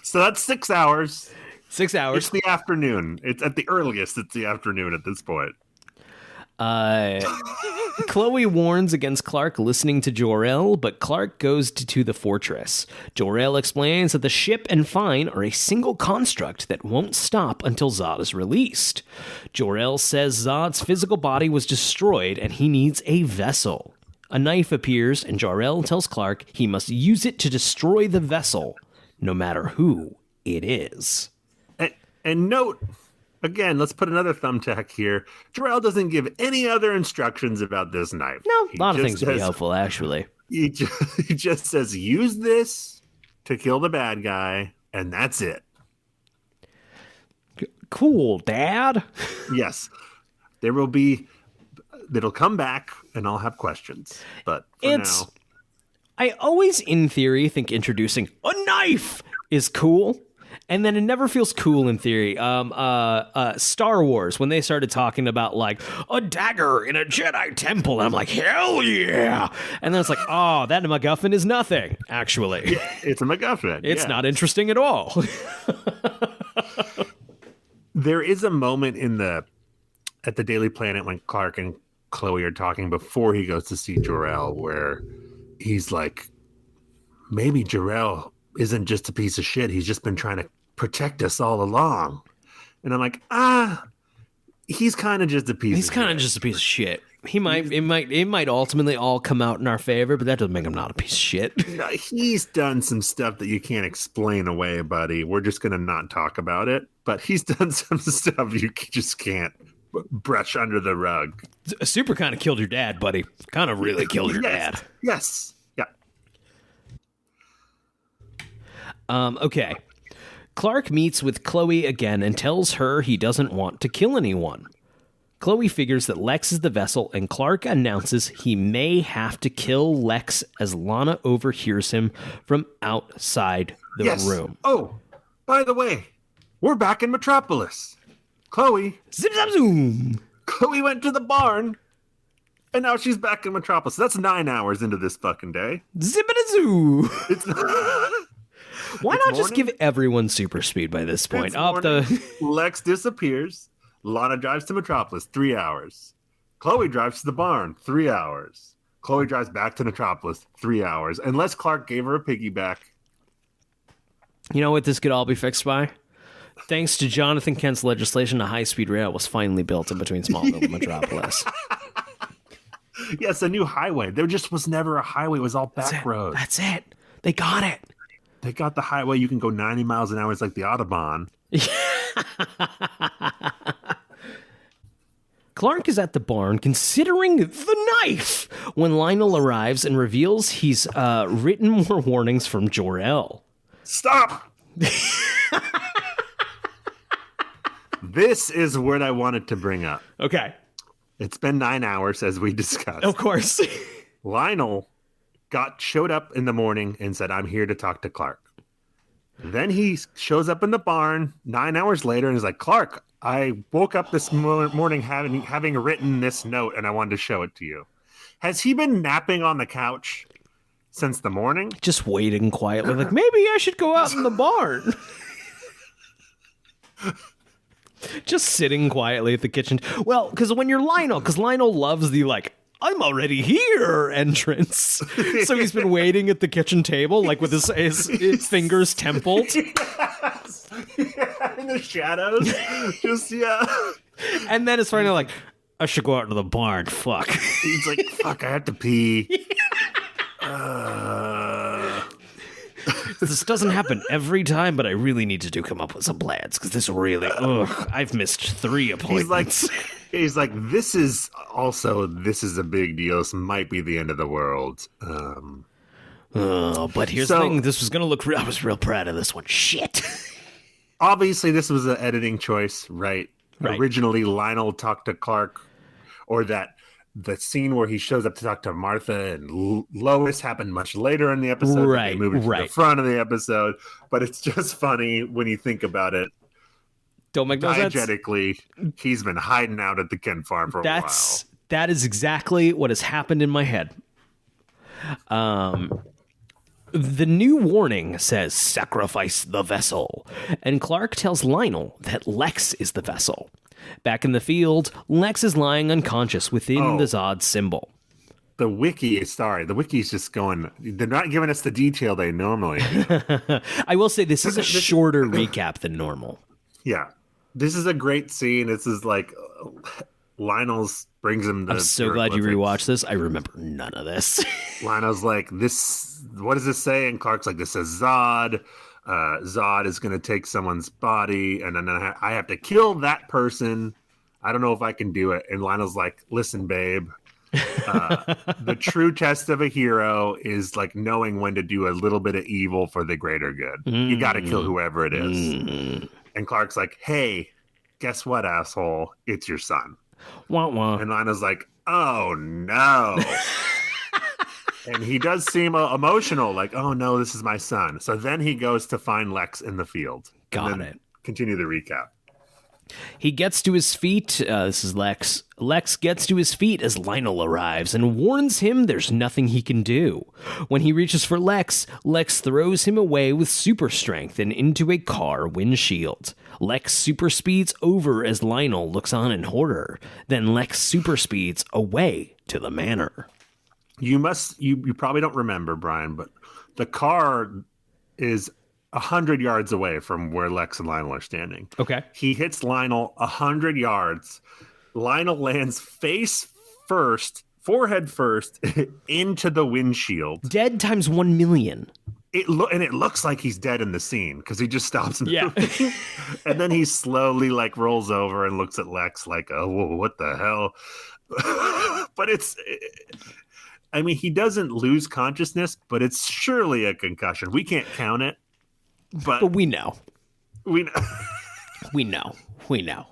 So that's 6 hours. 6 hours. It's the afternoon. It's at the earliest. It's the afternoon at this point. Chloe warns against Clark listening to Jor-El, but Clark goes to the fortress. Jor-El explains that the ship and Fine are a single construct that won't stop until Zod is released. Jor-El says Zod's physical body was destroyed and he needs a vessel. A knife appears and Jor-El tells Clark he must use it to destroy the vessel, no matter who it is. And note, again, let's put another thumbtack here. Jor-El doesn't give any other instructions about this knife. No, He a lot of just things would be says- helpful, actually. He just says, use this to kill the bad guy, and that's it. Cool, Dad. Yes, there will be. It'll come back, and I'll have questions. But for now, I always, in theory, think introducing a knife is cool. And then it never feels cool in theory. Star Wars, when they started talking about like a dagger in a Jedi temple, I'm like, hell yeah! And then it's like, oh, that MacGuffin is nothing. Actually, it's a MacGuffin. It's not interesting at all. There is a moment at the Daily Planet when Clark and Chloe are talking before he goes to see Jor-El, where he's like, maybe Jor-El isn't just a piece of shit. He's just been trying to protect us all along. And I'm like, he's kind of just a piece of shit. He's kind of just a piece of shit. It might ultimately all come out in our favor, but that doesn't make him not a piece of shit. He's done some stuff that you can't explain away, buddy. We're just going to not talk about it. But he's done some stuff you just can't brush under the rug. Super kind of killed your dad, buddy. Kind of really killed your dad. Yes. Yeah. Okay. Clark meets with Chloe again and tells her he doesn't want to kill anyone. Chloe figures that Lex is the vessel, and Clark announces he may have to kill Lex as Lana overhears him from outside the room. Oh, by the way, we're back in Metropolis. Chloe. Zip zap zoom. Chloe went to the barn, and now she's back in Metropolis. That's 9 hours into this fucking day. Zippity zoo. It's Why not just give everyone super speed by this point? Lex disappears. Lana drives to Metropolis, 3 hours. Chloe drives to the barn, 3 hours. Chloe drives back to Metropolis, 3 hours. Unless Clark gave her a piggyback. You know what this could all be fixed by? Thanks to Jonathan Kent's legislation, a high-speed rail was finally built in between Smallville and Metropolis. Yes, a new highway. There just was never a highway. It was all back roads. That's it. They got it. They got the highway. You can go 90 miles an hour. It's like the Autobahn. Clark is at the barn considering the knife when Lionel arrives and reveals he's written more warnings from Jor-El. Stop! This is what I wanted to bring up. Okay. It's been 9 hours, as we discussed. Of course. Lionel showed up in the morning and said, I'm here to talk to Clark. Then he shows up in the barn 9 hours later and is like, Clark, I woke up this morning having written this note and I wanted to show it to you. Has he been napping on the couch since the morning? Just waiting quietly, like, maybe I should go out in the barn. Just sitting quietly at the kitchen. Well, because when you're Lionel, Lionel loves the, like, I'm already here entrance. So he's been waiting at the kitchen table, like with his fingers templed. Yes. Yeah, in the shadows. Just, yeah. And then it's finally like, I should go out into the barn. Fuck. He's like, fuck, I have to pee. This doesn't happen every time, but I really need to come up with some plans because this really, I've missed 3 appointments. He's like, this is a big deal. This might be the end of the world. But here's the thing. This was going to look I was real proud of this one. Shit. Obviously, this was an editing choice, right? Originally, Lionel talked to Clark, or the scene where he shows up to talk to Martha and Lois happened much later in the episode. Right, they moved it to the front of the episode. But it's just funny when you think about it. Don't make no sense. Diegetically, he's been hiding out at the Kent farm for a while. That is exactly what has happened in my head. The new warning says, sacrifice the vessel. And Clark tells Lionel that Lex is the vessel. Back in the field, Lex is lying unconscious within the Zod symbol. The wiki's just going, they're not giving us the detail they normally do. I will say this is a shorter recap than normal. Yeah. This is a great scene. This is like Lionel's brings him to. I'm so glad you rewatched this. I remember none of this. Lionel's like, what does this say? And Clark's like, this says Zod. Zod is going to take someone's body, and then I have to kill that person. I don't know if I can do it. And Lionel's like, listen, babe. The true test of a hero is like knowing when to do a little bit of evil for the greater good. You got to kill whoever it is. And Clark's like, hey, guess what, asshole? It's your son. Wah, wah. And Lana's like, oh no. And he does seem emotional, like, oh no, this is my son. So then he goes to find Lex in the field. Got it. Continue the recap. He gets to his feet. This is Lex. Lex gets to his feet as Lionel arrives and warns him there's nothing he can do. When he reaches for Lex, Lex throws him away with super strength and into a car windshield. Lex super speeds over as Lionel looks on in horror. Then Lex super speeds away to the manor. You probably don't remember, Brian, but the car is 100 yards away from where Lex and Lionel are standing. Okay. He hits Lionel 100 yards. Lionel lands face first, forehead first, into the windshield. Dead times 1 million. It looks like he's dead in the scene because he just stops moving. Yeah. And then he slowly like rolls over and looks at Lex like, oh, what the hell? But I mean, he doesn't lose consciousness, but it's surely a concussion. We can't count it. But we know. We know. We know.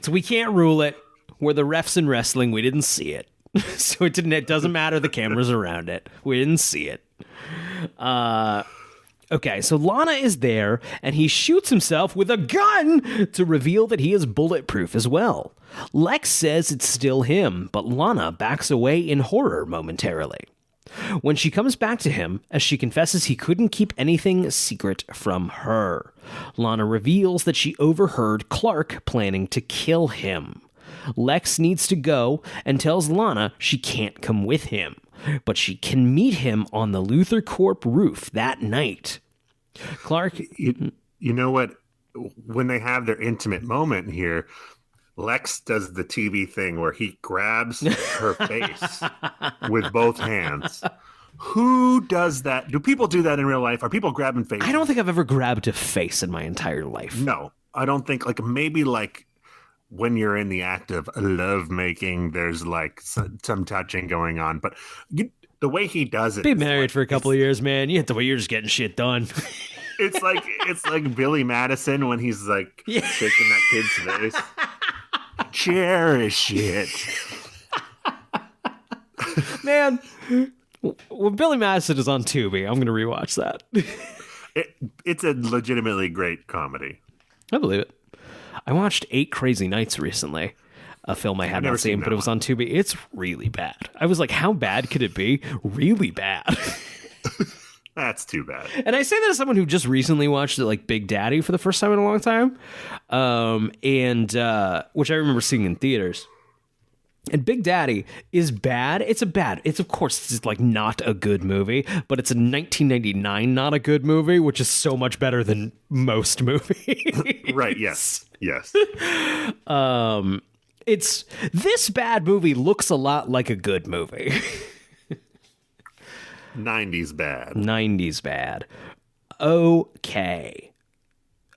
So we can't rule it. We're the refs in wrestling. We didn't see it. So it doesn't matter. The camera's around it. We didn't see it. Okay, so Lana is there, and he shoots himself with a gun to reveal that he is bulletproof as well. Lex says it's still him, but Lana backs away in horror momentarily. When she comes back to him, as she confesses he couldn't keep anything secret from her, Lana reveals that she overheard Clark planning to kill him. Lex needs to go and tells Lana she can't come with him, but she can meet him on the Luthor Corp roof that night. Clark... You know what? When they have their intimate moment here, Lex does the TV thing where he grabs her face with both hands. Who does that? Do people do that in real life? Are people grabbing faces? I don't think I've ever grabbed a face in my entire life. No, I don't think. Like maybe like when you're in the act of love making, there's like some touching going on. But the way he does it, be married for a couple of years, man. You have to wait. You're just getting shit done. It's like Billy Madison when he's like shaking that kid's face. Cherish it. Man, when Billy Madison is on Tubi, I'm going to rewatch that. It's a legitimately great comedy. I believe it. I watched 8 Crazy Nights recently, a film I had not seen, but it was on Tubi. It's really bad. I was like, how bad could it be? Really bad. That's too bad. And I say that as someone who just recently watched like Big Daddy for the first time in a long time, which I remember seeing in theaters. And Big Daddy is bad. It's of course it's like not a good movie, but it's a 1999 not a good movie, which is so much better than most movies. Right? Yes. It's this bad movie looks a lot like a good movie. 90s bad. 90s bad. Okay.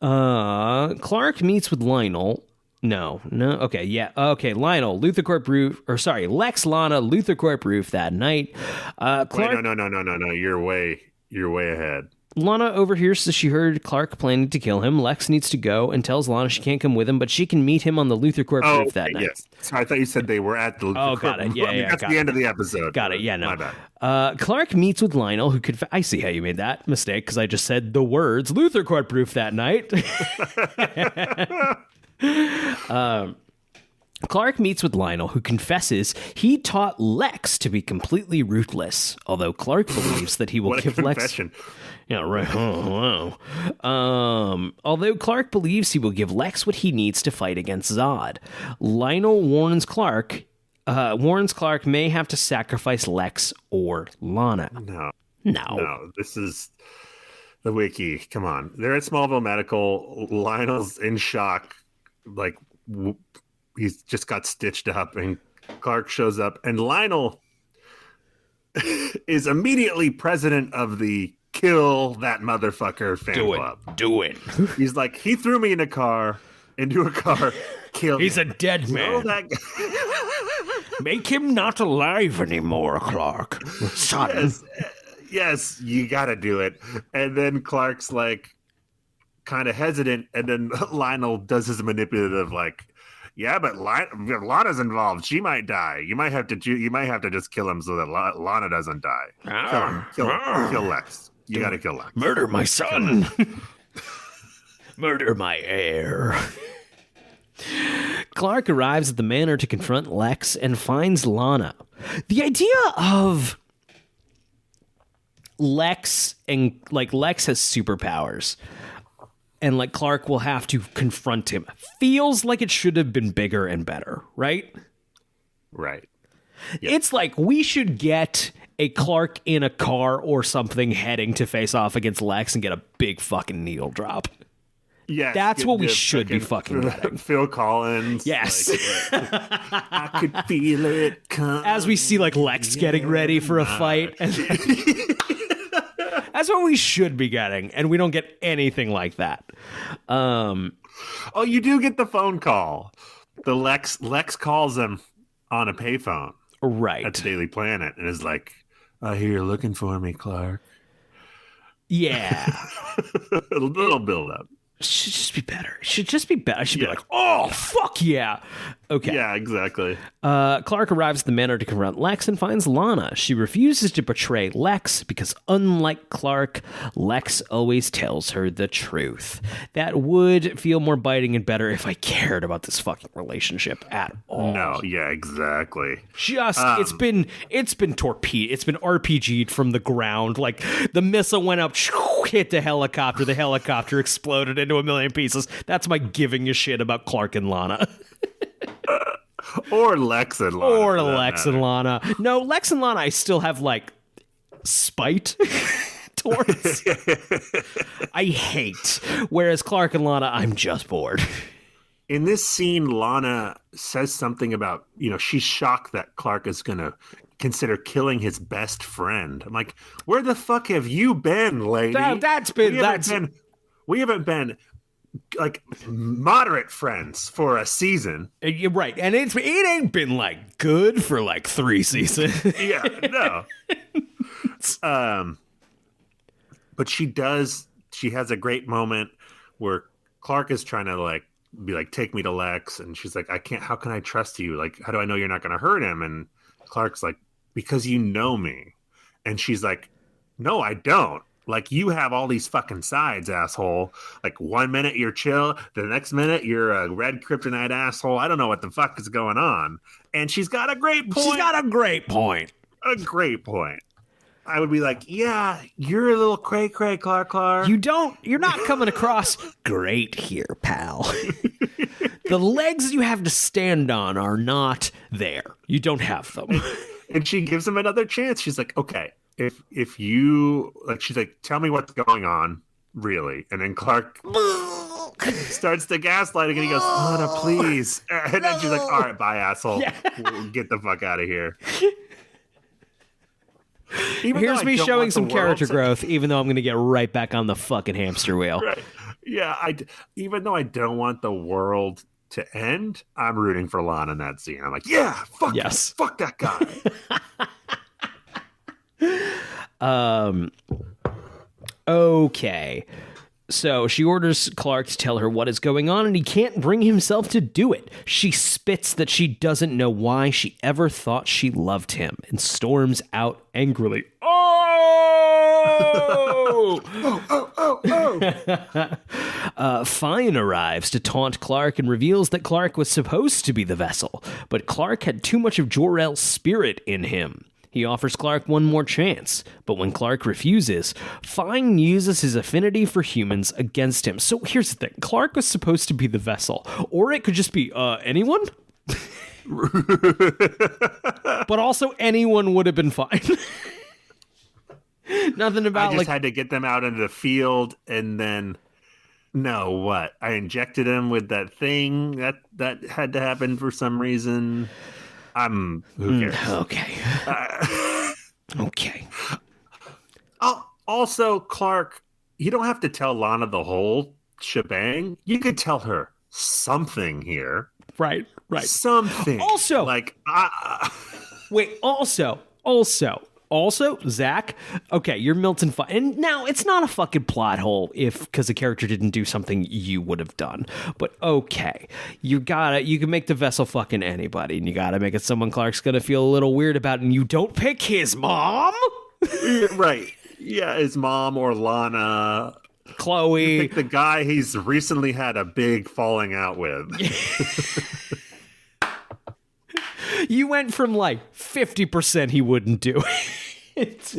Clark meets with Lionel. No. Okay, yeah. Okay, Lionel, Luthor Corp roof, Lex, Lana, Luthor Corp roof that night. Clark. Wait, no. You're way ahead. Lana overhears that she heard Clark planning to kill him. Lex needs to go and tells Lana she can't come with him, but she can meet him on the Luthor Corp roof that night. Yes. So I thought you said they were at the Luthor Corp. Got it. Yeah, that's the end of the episode. Got it. Yeah, no. My bad. Clark meets with Lionel, who could... I see how you made that mistake, because I just said the words Luthor Corp roof that night. Clark meets with Lionel, who confesses he taught Lex to be completely ruthless, although Clark believes that he will give confession. Lex... Yeah, right. Oh, wow. Although Clark believes he will give Lex what he needs to fight against Zod, Lionel warns Clark may have to sacrifice Lex or Lana. No. This is the wiki. Come on. They're at Smallville Medical. Lionel's in shock. Like, he's just got stitched up, and Clark shows up, and Lionel is immediately president of the Kill That Motherfucker fan club. Do it. He's like, he threw me into a car, killed He's him. A dead man. Make him not alive anymore, Clark. Son. Yes, you gotta do it. And then Clark's like, kind of hesitant, and then Lionel does his manipulative, like, yeah, but Lana's involved. She might die. You might have to just kill him so that Lana doesn't die. Kill him. Kill Lex. You got to kill Lex. Murder my son. Murder my heir. Clark arrives at the manor to confront Lex and finds Lana. The idea of Lex has superpowers, and like Clark will have to confront him, feels like it should have been bigger and better, right? Right. Yep. It's like we should get a Clark in a car or something heading to face off against Lex and get a big fucking needle drop. Yeah, that's what we should be fucking getting. Phil Collins. Yes. Like, I could feel it come. As we see like Lex getting ready for a fight. And that's what we should be getting, and we don't get anything like that. Oh, you do get the phone call. The Lex calls him on a payphone. Right. At the Daily Planet, and is like, I hear you're looking for me, Clark. Yeah. A little build up. Should just be better. Should just be better. I should be like, oh, fuck yeah. Okay. Yeah, exactly. Clark arrives at the manor to confront Lex and finds Lana. She refuses to betray Lex because, unlike Clark, Lex always tells her the truth. That would feel more biting and better if I cared about this fucking relationship at all. No, yeah, exactly. Just it's been torpedoed. It's been RPG'd from the ground. Like the missile went up, hit the helicopter. The helicopter exploded into a million pieces. That's my giving a shit about Clark and Lana. Or Lex and Lana. Or Lex and Lana. No, Lex and Lana I still have like spite towards. I hate. Whereas Clark and Lana, I'm just bored. In this scene, Lana says something about, she's shocked that Clark is going to consider killing his best friend. I'm like, where the fuck have you been, lady? We haven't been like moderate friends for a season. You're right. And it ain't been like good for like 3 seasons. Yeah, no. But she has a great moment where Clark is trying to be like, take me to Lex. And she's like, how can I trust you? Like, how do I know you're not going to hurt him? And Clark's like, because you know me. And she's like, no, I don't. Like, you have all these fucking sides, asshole. Like, 1 minute you're chill, the next minute you're a red kryptonite asshole. I don't know what the fuck is going on. And she's got a great point. A great point. I would be like, yeah, you're a little cray-cray, Clark. You're not coming across great here, pal. The legs you have to stand on are not there. You don't have them. And she gives him another chance. She's like, okay. If you she's like, tell me what's going on, really. And then Clark starts the gaslighting, and he goes, Lana, please. And then she's like, all right, bye, asshole. Yeah. Get the fuck out of here. Here's me showing some character growth, even though I'm going to get right back on the fucking hamster wheel. Right. Yeah, even though I don't want the world to end, I'm rooting for Lana in that scene. I'm like, yeah, fuck that guy. Okay. So she orders Clark to tell her what is going on, and he can't bring himself to do it. She spits that she doesn't know why she ever thought she loved him and storms out angrily. Fine arrives to taunt Clark and reveals that Clark was supposed to be the vessel, but Clark had too much of Jor-El's spirit in him. He offers Clark one more chance, but when Clark refuses, Fine uses his affinity for humans against him. So here's the thing. Clark was supposed to be the vessel, or it could just be anyone. But also anyone would have been fine. Nothing about I just had to get them out into the field, and then I injected him with that thing that had to happen for some reason. Who cares? Okay. Okay. Also, Clark, you don't have to tell Lana the whole shebang. You could tell her something here. Right. Something. Also, like, wait. Also, Also, Zach, okay, you're Milton, and now it's not a fucking plot hole because the character didn't do something you would have done. But okay, you can make the vessel fucking anybody, and you gotta make it someone Clark's gonna feel a little weird about, and you don't pick his mom? Right. Yeah, his mom or Lana. Chloe. Pick the guy he's recently had a big falling out with. You went from like 50% he wouldn't do it.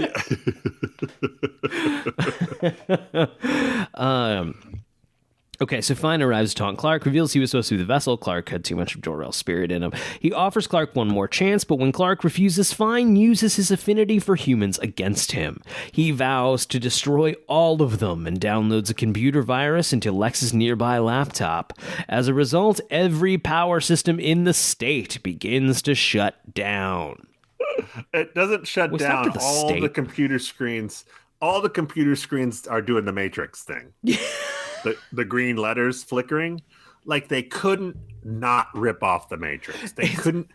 Okay, so Fine arrives to taunt Clark, reveals he was supposed to be the vessel. Clark had too much of Jor-El's spirit in him. He offers Clark one more chance, but when Clark refuses, Fine uses his affinity for humans against him. He vows to destroy all of them and downloads a computer virus into Lex's nearby laptop. As a result, every power system in the state begins to shut down. It doesn't shut down all state? the computer screens. All the computer screens are doing the Matrix thing. The green letters flickering. Like, they couldn't not rip off the Matrix. They couldn't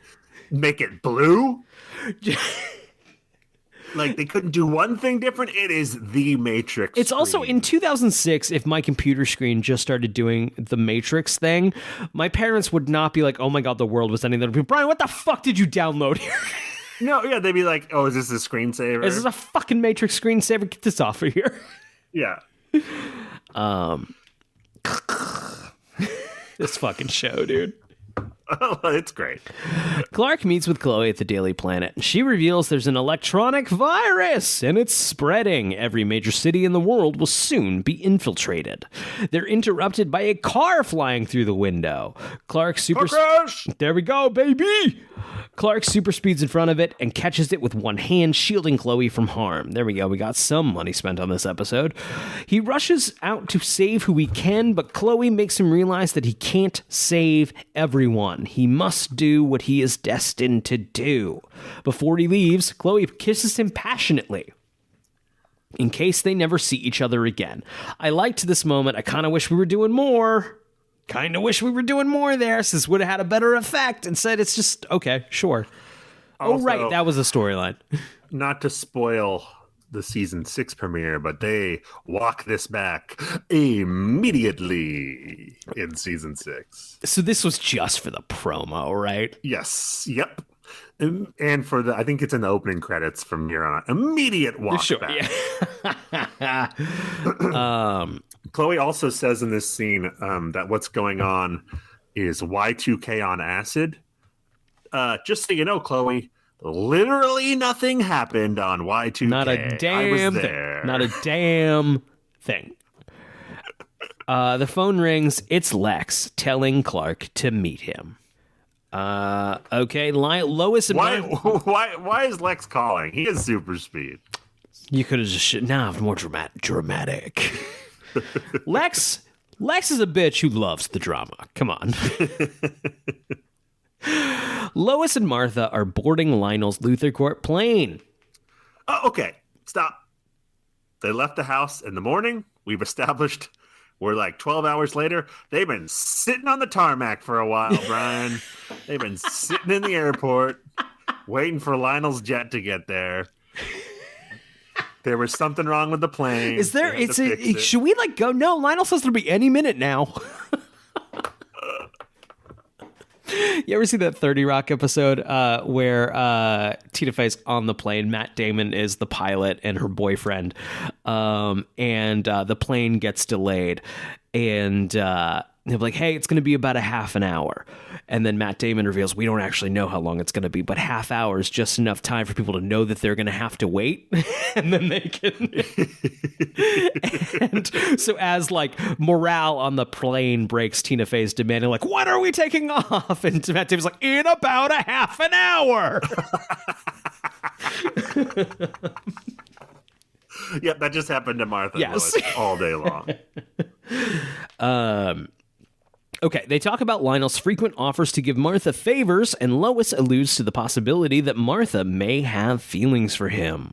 make it blue. Like, they couldn't do one thing different. It is the Matrix. It's also in 2006, if my computer screen just started doing the Matrix thing, my parents would not be like, oh my God, the world was ending. They'd be, Brian, what the fuck did you download here? No, yeah, they'd be like, oh, is this a screensaver? Is this a fucking Matrix screensaver? Get this off of here. Yeah. This fucking show, dude. Oh, it's great. Clark meets with Chloe at the Daily Planet. She reveals there's an electronic virus, and it's spreading. Every major city in the world will soon be infiltrated. They're interrupted by a car flying through the window. There we go, baby! Clark super speeds in front of it and catches it with one hand, shielding Chloe from harm. There we go. We got some money spent on this episode. He rushes out to save who he can, but Chloe makes him realize that he can't save everyone. He must do what he is destined to do. Before he leaves, Chloe kisses him passionately, in case they never see each other again. I liked this moment. I kind of wish we were doing more. Kind of wish we were doing more there, since it would have had a better effect. Instead, it's just, okay, sure. Also, right, that was a storyline. Not to spoil the season 6 premiere, but they walk this back immediately in season 6. So this was just for the promo, right? Yes. Yep. And for I think it's in the opening credits from here on. Immediate walk back. Yeah. Chloe also says in this scene that what's going on is Y2K on acid. Just so you know, Chloe, literally nothing happened on Y2K. Not a damn thing. Not a damn thing. The phone rings. It's Lex telling Clark to meet him. Okay, Lois and why is Lex calling? He has super speed. You could have just more dramatic. Lex is a bitch who loves the drama. Come on. Lois and Martha are boarding Lionel's Luthor Corp plane. Oh, okay. Stop. They left the house in the morning. We've established we're like 12 hours later. They've been sitting on the tarmac for a while, Brian. They've been sitting in the airport waiting for Lionel's jet to get there. There was something wrong with the plane. Is there? Should we go? No, Lionel says it'll be any minute now. You ever see that 30 Rock episode where Tina Fey's on the plane? Matt Damon is the pilot and her boyfriend, and the plane gets delayed, and they're like, "Hey, it's going to be about a half an hour." And then Matt Damon reveals, we don't actually know how long it's going to be, but half hour is just enough time for people to know that they're going to have to wait. And then they can. And so as morale on the plane breaks, Tina Fey's demanding, when are we taking off? And Matt Damon's like, in about a half an hour. Yep, that just happened to Martha. Yes. Lewis all day long. Okay, they talk about Lionel's frequent offers to give Martha favors, and Lois alludes to the possibility that Martha may have feelings for him.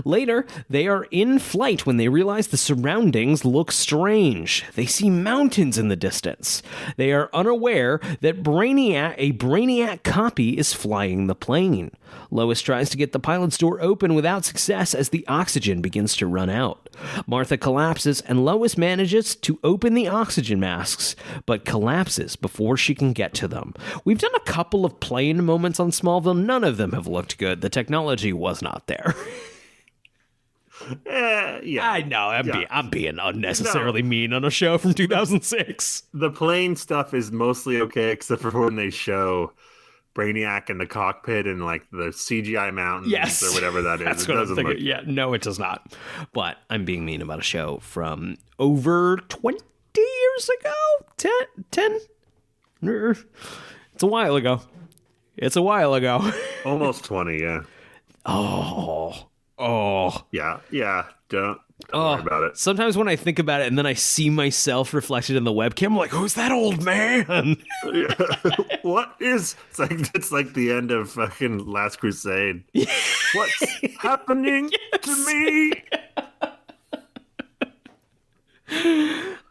Later, they are in flight when they realize the surroundings look strange. They see mountains in the distance. They are unaware that a Brainiac copy is flying the plane. Lois tries to get the pilot's door open without success as the oxygen begins to run out. Martha collapses, and Lois manages to open the oxygen masks, but collapses before she can get to them. We've done a couple of plane moments on Smallville. None of them have looked good. The technology was not there. Yeah. I know. I'm being unnecessarily mean on a show from 2006. The plane stuff is mostly okay, except for when they show Brainiac in the cockpit and like the CGI mountains or whatever that is. That's it what doesn't I'm thinking. look. Yeah, no, it does not. But I'm being mean about a show from over 20 years ago. 10? It's a while ago. Almost 20, yeah. Oh. Yeah. Don't worry about it. Sometimes when I think about it and then I see myself reflected in the webcam, I'm like, who's that old man? It's like the end of fucking Last Crusade. What's happening to me?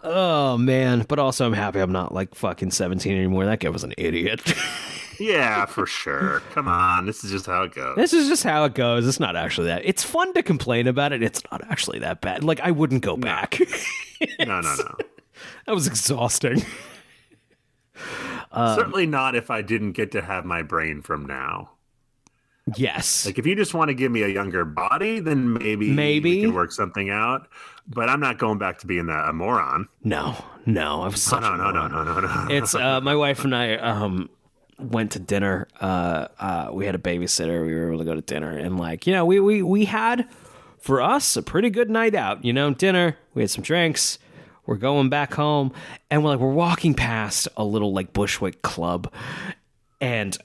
Oh, man. But also I'm happy I'm not like fucking 17 anymore. That guy was an idiot. Yeah, for sure. Come on. This is just how it goes. This is just how it goes. It's not actually that. It's fun to complain about it. It's not actually that bad. Like, I wouldn't go back. No. That was exhausting. Certainly not if I didn't get to have my brain from now. Yes. Like, if you just want to give me a younger body, then maybe we can work something out. But I'm not going back to being a moron. No. I was such a moron. No. It's my wife and I went to dinner. We had a babysitter. We were able to go to dinner, and like, you know, we had for us a pretty good night out. You know, dinner. We had some drinks. We're going back home, and we're walking past a little like Bushwick club, and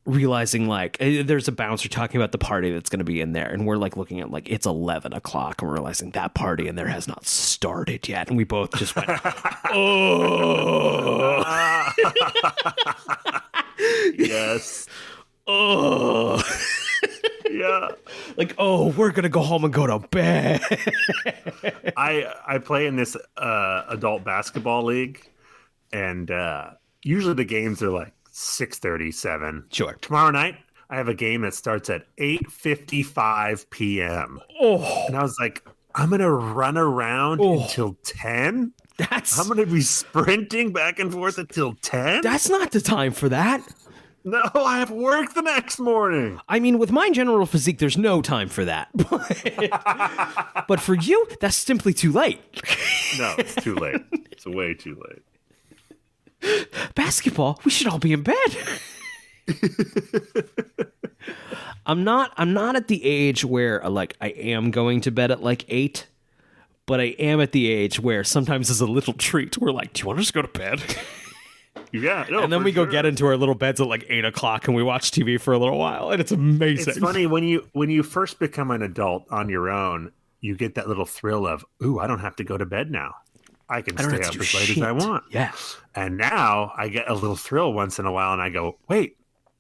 realizing like there's a bouncer talking about the party that's going to be in there, and we're like looking at like it's 11 o'clock, and we're realizing that party in there has not started yet, and we both just went, oh. Yes. Oh. Yeah. Like, oh, we're gonna go home and go to bed. I play in this adult basketball league, and usually the games are like 6:37. Sure. Tomorrow night I have a game that starts at 8:55 p.m. Oh. And I was like, I'm gonna run around until 10. I'm gonna be sprinting back and forth until 10. That's not the time for that. No, I have work the next morning. I mean, with my general physique, there's no time for that. But for you, that's simply too late. No, it's too late. It's way too late. Basketball, we should all be in bed. I'm not at the age where like I am going to bed at like 8, but I am at the age where sometimes as a little treat, we're like, do you want to just go to bed? Yeah, no, and then we go get into our little beds at like 8 o'clock and we watch TV for a little while, and it's amazing. It's funny when you first become an adult on your own, you get that little thrill of, ooh, I don't have to go to bed now. I can stay up as late as I want. Yeah. And now I get a little thrill once in a while, and I go, wait,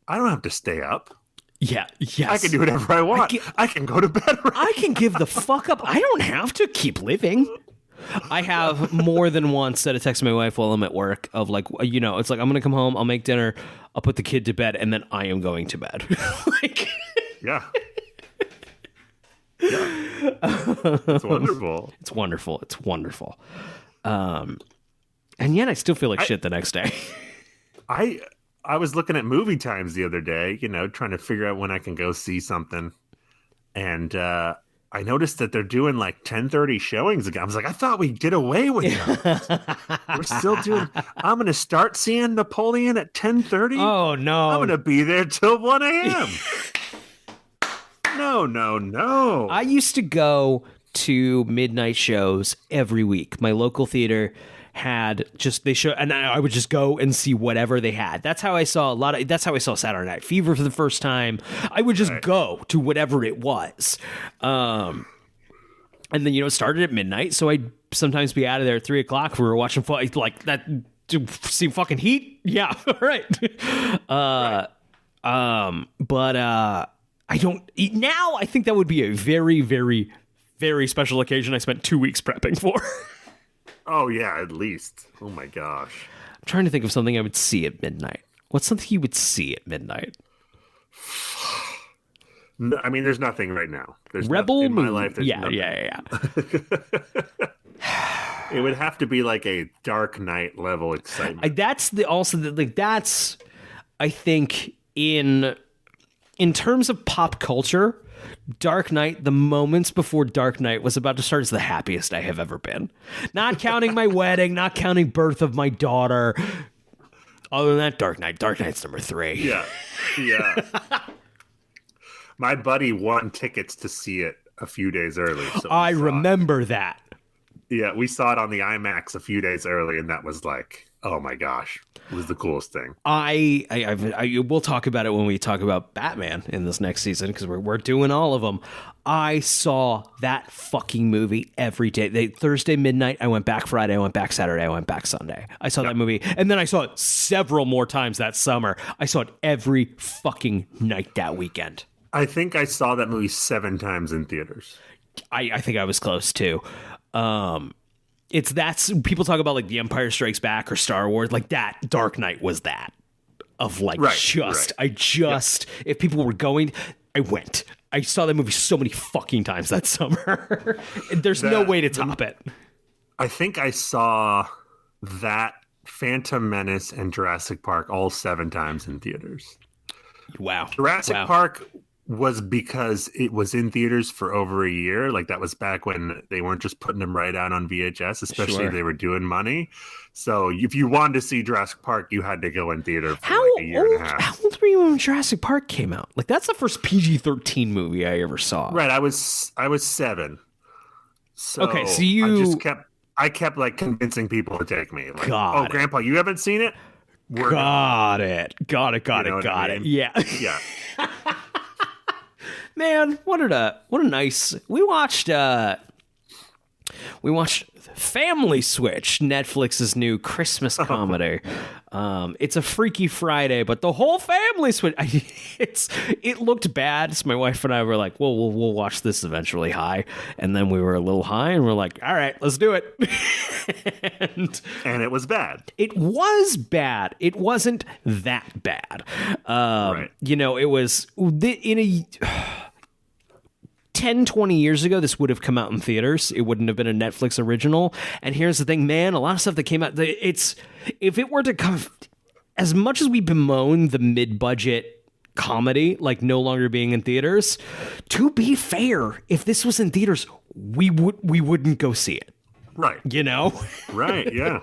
I don't have to stay up. Yeah. Yes. I can do whatever I want. I can go to bed. I can give the fuck up. I don't have to keep living. I have more than once said a text to my wife while I'm at work of like, you know, it's like, I'm going to come home, I'll make dinner, I'll put the kid to bed, and then I am going to bed. Like, yeah. It's wonderful. It's wonderful. And yet I still feel like shit the next day. I was looking at movie times the other day, you know, trying to figure out when I can go see something. And I noticed that they're doing like 10:30 showings again. I was like, I thought we did away with them. We're still doing. I'm going to start seeing Napoleon at 10:30. Oh no! I'm going to be there till 1 a.m. No. I used to go to midnight shows every week. My local theater had and I would just go and see whatever they had. That's how I saw that's how I saw Saturday Night Fever for the first time. I would just go to whatever it was. And then, you know, it started at midnight, so I'd sometimes be out of there at 3 o'clock. We were watching like that see fucking Heat? Yeah, all right. But I don't now. I think that would be a very, very, very special occasion. I spent 2 weeks prepping for. Oh yeah, at least. Oh my gosh. I'm trying to think of something I would see at midnight. What's something you would see at midnight? No, I mean, there's nothing right now. There's Rebel in my Moon. life. There's nothing. Yeah. It would have to be like a Dark Knight level excitement. That's I think in terms of pop culture, Dark Knight, the moments before Dark Knight was about to start, is the happiest I have ever been. Not counting my wedding, not counting birth of my daughter. Other than that, Dark Knight's number 3. Yeah. My buddy won tickets to see it a few days early. So I remember that. Yeah, we saw it on the IMAX a few days early, and that was like, oh my gosh, it was the coolest thing. We'll talk about it when we talk about Batman in this next season, because we're doing all of them. I saw that fucking movie every day. Thursday midnight, I went back Friday, I went back Saturday, I went back Sunday. I saw that movie, and then I saw it several more times that summer. I saw it every fucking night that weekend. I think I saw that movie 7 times in theaters. I think I was close too. That's people talk about like The Empire Strikes Back or Star Wars, like that. Dark Knight was that of like if people were going, I went. I saw that movie so many fucking times that summer. There's no way to top it. I think I saw that, Phantom Menace, and Jurassic Park all 7 times in theaters. Wow. Jurassic Park was because it was in theaters for over a year. Like, that was back when they weren't just putting them right out on VHS, especially if they were doing money. So if you wanted to see Jurassic Park, you had to go in theater for like a year and a half. How old were you when Jurassic Park came out? Like, that's the first PG-13 movie I ever saw. Right, I was 7. So okay, so I kept like convincing people to take me. Like, Grandpa, you haven't seen it? Got it. Yeah. Yeah. Man, what a nice. We watched Family Switch, Netflix's new Christmas comedy. It's a Freaky Friday, but the whole family switch. It looked bad. So my wife and I were like, "Well, we'll watch this eventually." High, and then we were a little high, and we're like, "All right, let's do it." and it was bad. It was bad. It wasn't that bad. Right. You know, it was in a 10, 20 years ago, this would have come out in theaters. It wouldn't have been a Netflix original. And here's the thing, man, a lot of stuff that came out, if it were to come, as much as we bemoan the mid-budget comedy, like no longer being in theaters, to be fair, if this was in theaters, we wouldn't go see it. Right. You know? Right, yeah.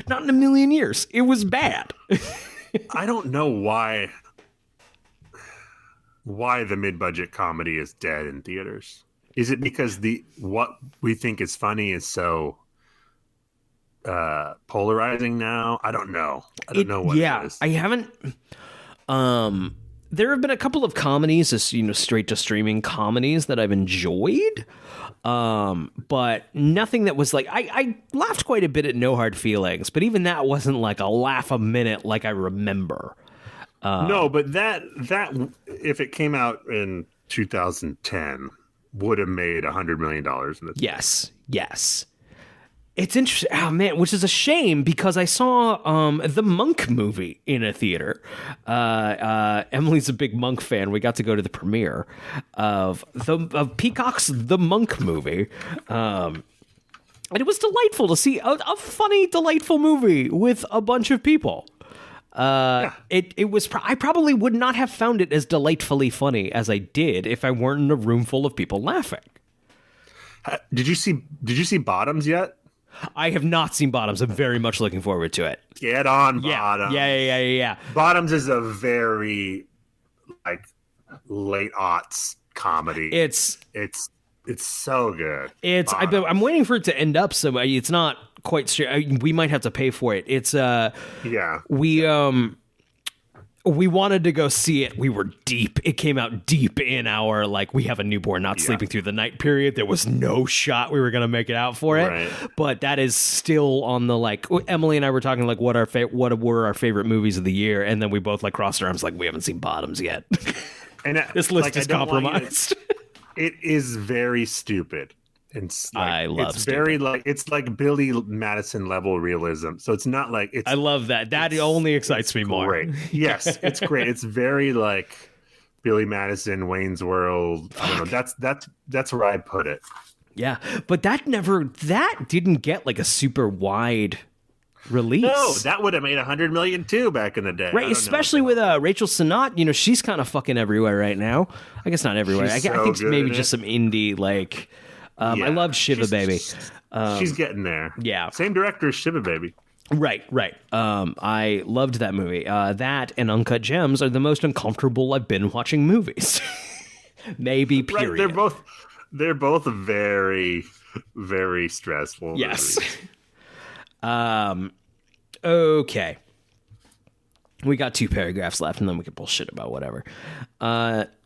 Not in a million years. It was bad. I don't know why the mid-budget comedy is dead in theaters. Is it because what we think is funny is so polarizing now? I don't know. I don't know what it is. I haven't. There have been a couple of comedies, straight to streaming comedies that I've enjoyed, but nothing that was like I laughed quite a bit at No Hard Feelings, but even that wasn't like a laugh a minute like I remember. No, but that if it came out in 2010 would have made $100 million in the Yes. It's interesting. Oh man, which is a shame because I saw the Monk movie in a theater. Emily's a big Monk fan. We got to go to the premiere of Peacock's The Monk movie. And it was delightful to see a funny, delightful movie with a bunch of people. It was. I probably would not have found it as delightfully funny as I did if I weren't in a room full of people laughing. Did you see Bottoms yet? I have not seen Bottoms. I'm very much looking forward to it. Get on Bottoms. Yeah. Bottoms is a very like late aughts comedy. It's so good. I'm waiting for it to end up. So it's not quite straight. We might have to pay for it. It's we wanted to go see it. We were deep. It came out deep in our, like, we have a newborn, not sleeping through the night period. There was no shot we were going to make it out for it. Right. But that is still on the, like, Emily and I were talking, like, what were our favorite movies of the year. And then we both, like, crossed our arms, like, we haven't seen Bottoms yet. And This list is compromised. It is very stupid. It's like, I love it's stupid. very like it's like Billy Madison level realism. So it's not like it's I love that. That only excites me more. great. Yes, it's great. It's very like Billy Madison, Wayne's World. I don't know. That's where I put it. Yeah. But that didn't get like a super wide release. No, that would have made 100 million too back in the day. Right, especially with Rachel Sennott. You know, she's kind of fucking everywhere right now. I guess not everywhere. I think maybe just some indie like. I love Shiva Baby. She's getting there. Yeah. Same director as Shiva Baby. Right. I loved that movie. That and Uncut Gems are the most uncomfortable I've been watching movies. Maybe, period. Right, they're both very, very stressful. Yes. Okay. We got 2 paragraphs left, and then we can bullshit about whatever.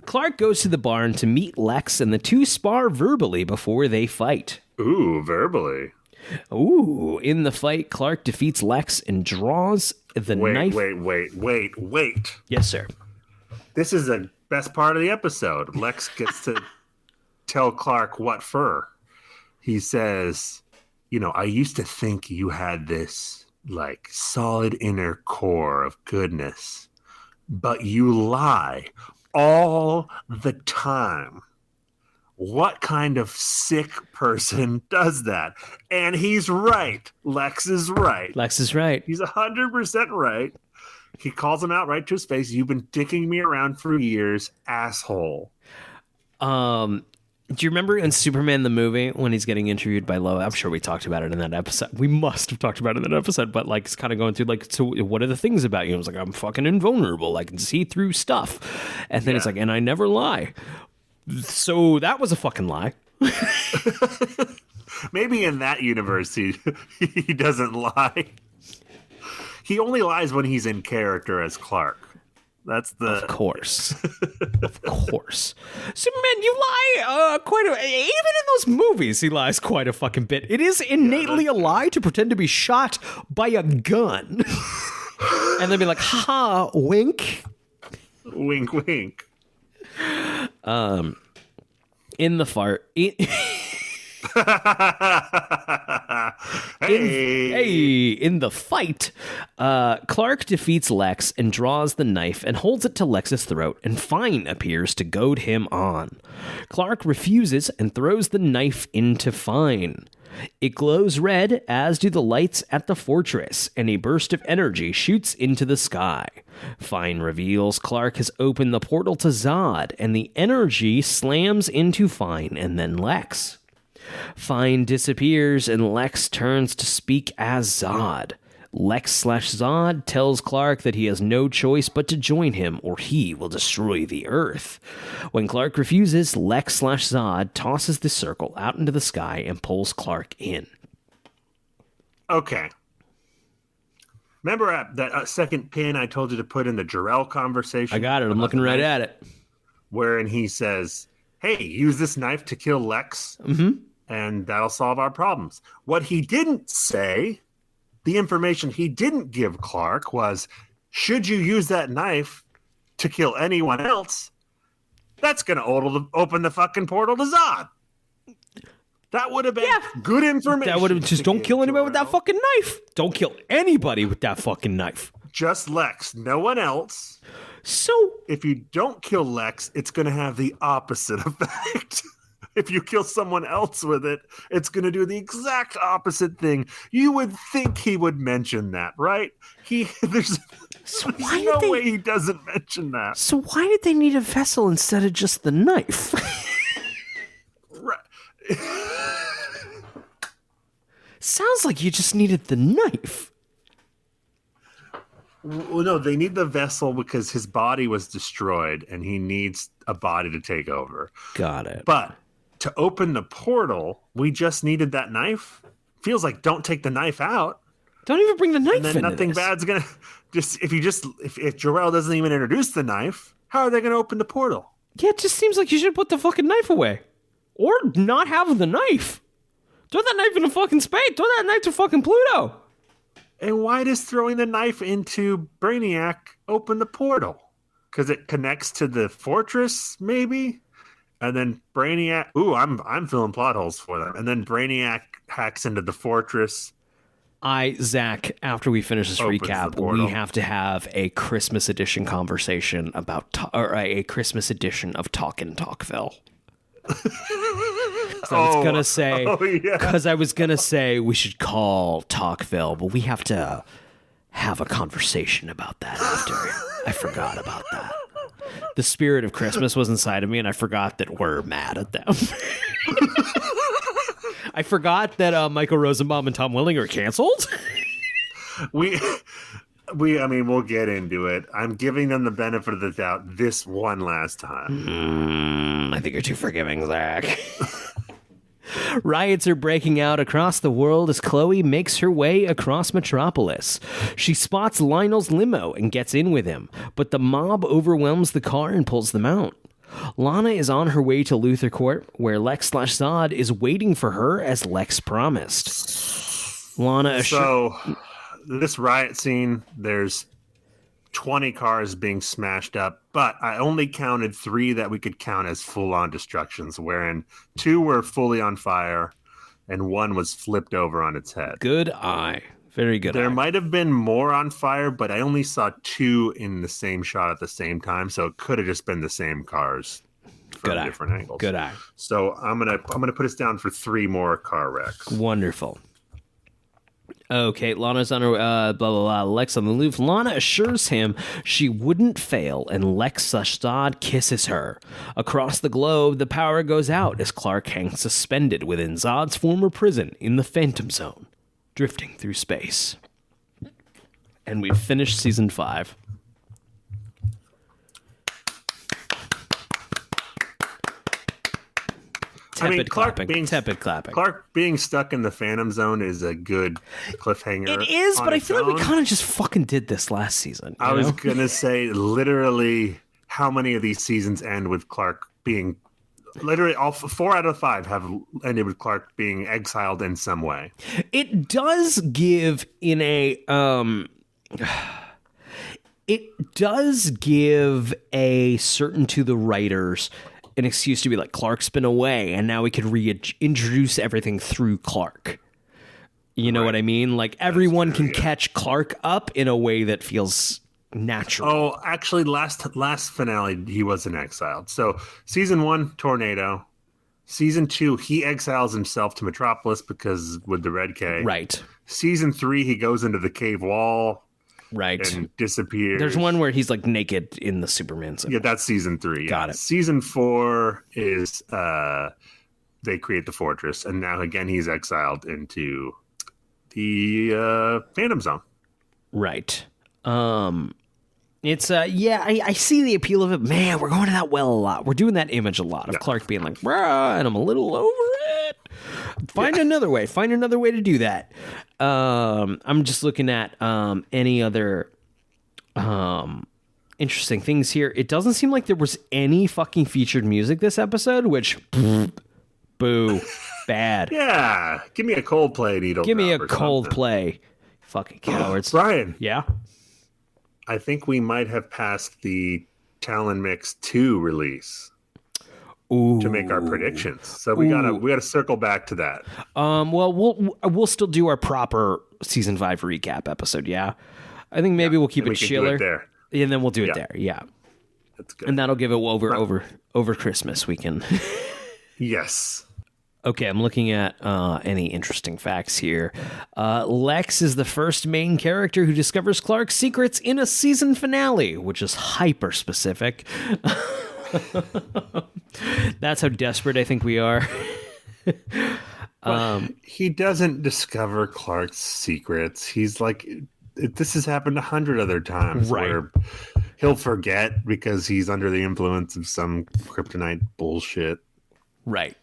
Clark goes to the barn to meet Lex, and the two spar verbally before they fight. Ooh, verbally. Ooh, in the fight, Clark defeats Lex and draws the knife. Wait. Yes, sir. This is the best part of the episode. Lex gets to tell Clark what for. He says, you know, I used to think you had this, like, solid inner core of goodness, but you lie all the time. What kind of sick person does that? And he's right. Lex is right. He's 100% right. He calls him out right to his face. You've been dicking me around for years, asshole. Do you remember in Superman the movie when he's getting interviewed by Lois? I'm sure we talked about it in that episode. We must have talked about it in that episode, but like it's kind of going through like, so what are the things about you? I was like, I'm fucking invulnerable. I can see through stuff. And then it's like, and I never lie. So that was a fucking lie. Maybe in that universe he doesn't lie. He only lies when he's in character as Clark. That's the... Of course. Superman, you lie quite a... Even in those movies, he lies quite a fucking bit. It is innately a lie to pretend to be shot by a gun. And then be like, ha, wink. Wink, wink. In the fart... In the fight, Clark defeats Lex and draws the knife and holds it to Lex's throat, and Fine appears to goad him on. Clark refuses and throws the knife into Fine. It glows red, as do the lights at the fortress, and a burst of energy shoots into the sky. Fine reveals Clark has opened the portal to Zod, and the energy slams into Fine and then Lex. Fine disappears, and Lex turns to speak as Zod. Lex/Zod tells Clark that he has no choice but to join him, or he will destroy the Earth. When Clark refuses, Lex/Zod tosses the circle out into the sky and pulls Clark in. Okay. Remember that second pin I told you to put in the Jor-El conversation? I got it. I'm looking right at it. Wherein he says, hey, use this knife to kill Lex, and that'll solve our problems. What he didn't say, the information he didn't give Clark was, should you use that knife to kill anyone else, that's going to open the fucking portal to Zod. That would have been good information. That would have just don't kill anybody with that fucking knife. Don't kill anybody with that fucking knife. Just Lex, no one else. So if you don't kill Lex, it's going to have the opposite effect. If you kill someone else with it, it's going to do the exact opposite thing. You would think he would mention that, right? There's no way he doesn't mention that. So why did they need a vessel instead of just the knife? Right. Sounds like you just needed the knife. Well, no, they need the vessel because his body was destroyed and he needs a body to take over. Got it. But to open the portal, we just needed that knife. Feels like don't take the knife out. Don't even bring the knife And then into nothing this. bad's gonna if Jor-El doesn't even introduce the knife, how are they gonna open the portal? Yeah, it just seems like you should put the fucking knife away. Or not have the knife. Throw that knife in a fucking spade. Throw that knife to fucking Pluto. And why does throwing the knife into Brainiac open the portal? Because it connects to the fortress, maybe? And then Brainiac... Ooh, I'm filling plot holes for that. And then Brainiac hacks into the fortress. Zach, after we finish this Opens the recap, portal. we have to have a Christmas edition conversation about... or a Christmas edition of Talkin' Talkville. I was gonna say, yeah. because I was gonna say we should call Talkville, but we have to have a conversation about that after. I forgot about that. The spirit of Christmas was inside of me, and I forgot that we're mad at them. I forgot that Michael Rosenbaum and Tom Welling are canceled. I mean, we'll get into it. I'm giving them the benefit of the doubt this one last time. I think you're too forgiving, Zach. Riots are breaking out across the world as Chloe makes her way across Metropolis. She spots Lionel's limo and gets in with him, but the mob overwhelms the car and pulls them out. Lana is on her way to Luthor Court, where Lex/Zod is waiting for her as Lex promised. Lana So, this riot scene, there's 20 cars being smashed up, but I only counted 3 that we could count as full-on destructions, wherein 2 were fully on fire and 1 was flipped over on its head. Good eye. Very good There eye. might have been more on fire, but I only saw 2 in the same shot at the same time, so it could have just been the same cars from Good eye. different angles. Good eye. So I'm gonna put us down for 3 more car wrecks. Wonderful. Okay, Lana's on her, blah, blah, blah. Lex on the loose. Lana assures him she wouldn't fail, and Lex/Zod kisses her. Across the globe, the power goes out as Clark hangs suspended within Zod's former prison in the Phantom Zone, drifting through space. And we've finished season 5. Tepid clapping. Tepid clapping. Clark being stuck in the Phantom Zone is a good cliffhanger. It is, on but I its feel like we own. kind of just fucking did this last season. I you was know? gonna say literally how many of these seasons end with Clark being literally all 4 out of 5 have ended with Clark being exiled in some way. It does give in a it does give a certain to the writers an excuse to be like, Clark's been away and now we could reintroduce everything through Clark. You know what I mean? Like everyone can catch Clark up in a way that feels natural. Oh, actually, last finale he wasn't exiled. So season 1, Tornado. Season 2, he exiles himself to Metropolis because with the Red K. Right. Season 3, he goes into the cave wall Right. and disappears. There's one where he's like naked in the Superman suit. Yeah, that's season 3. Got it. Season 4 is they create the fortress, and now again he's exiled into the Phantom Zone. Right. It's I see the appeal of it. Man, we're going to that well a lot. We're doing that image a lot of Clark being like, "Bruh," and I'm a little over it. Find another way. Find another way to do that. I'm just looking at any other interesting things here. It doesn't seem like there was any fucking featured music this episode, which boo, bad. Yeah, give me a Coldplay needle. Give me a drop or something. Coldplay. Fucking cowards. Brian, Yeah. I think we might have passed the Talon Mix 2 release Ooh. to make our predictions. So we gotta circle back to that. Well, we'll still do our proper season 5 recap episode. Yeah, I think maybe we'll keep And it we can do chiller, it there. and then we'll do it Yeah. there. Yeah, That's good. and that'll give it over Christmas. We can. Yes. Okay, I'm looking at any interesting facts here. Lex is the first main character who discovers Clark's secrets in a season finale, which is hyper specific. That's how desperate I think we are. He doesn't discover Clark's secrets. He's like, this has happened 100 other times Right. where he'll forget because he's under the influence of some kryptonite bullshit. Right.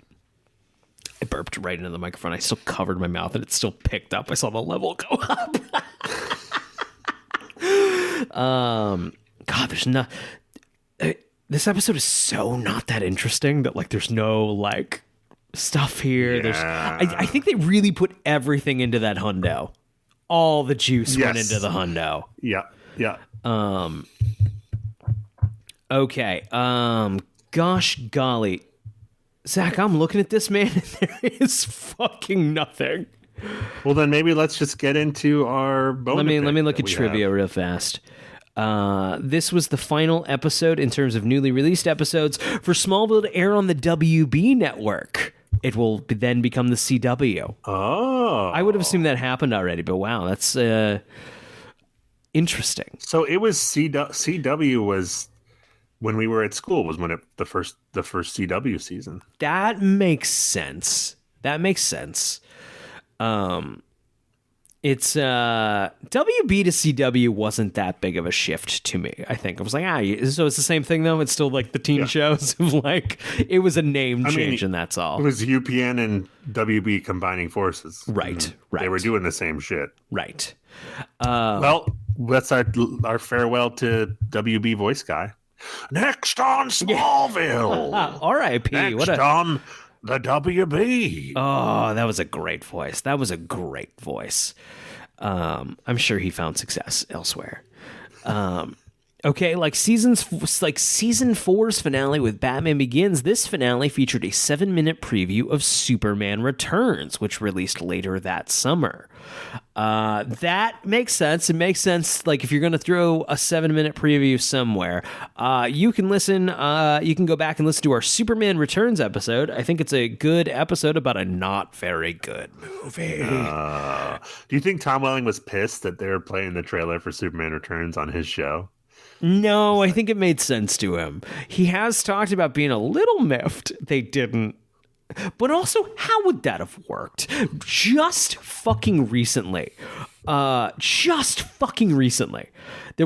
I burped right into the microphone. I still covered my mouth and it still picked up. I saw the level go up. God, there's no. This episode is so not that interesting that like there's no like stuff here. Yeah. There's. I think they really put everything into that hundo. All the juice went Yes. into the hundo. Yeah. Yeah. Okay. Gosh golly. Zach, I'm looking at this, man, and there is fucking nothing. Well, then maybe let's just get into our bone. Let me to pick look that at we trivia have. real fast. This was the final episode in terms of newly released episodes for Smallville to air on the WB network. It will then become the CW. Oh. I would have assumed that happened already, but wow, that's interesting. So it was CW was when we were at school was when the first CW season. That makes sense. It's WB to CW wasn't that big of a shift to me. I think I was like, so it's the same thing though. It's still like the teen shows of like it was a name change and that's all. It was UPN and WB combining forces. Right. They were doing the same shit. Right. Well, that's our farewell to WB voice guy. Next on Smallville. R.I.P. Next What a on the WB. oh, that was a great voice. I'm sure he found success elsewhere. Okay, like season 4's finale with Batman Begins, this finale featured a 7-minute preview of Superman Returns, which released later that summer. That makes sense. It makes sense, like, if you're going to throw a 7-minute preview somewhere, you can listen, you can go back and listen to our Superman Returns episode. I think it's a good episode about a not very good movie. Do you think Tom Welling was pissed that they were playing the trailer for Superman Returns on his show? No, I think it made sense to him. He has talked about being a little miffed they didn't. But also, how would that have worked? Just fucking recently, there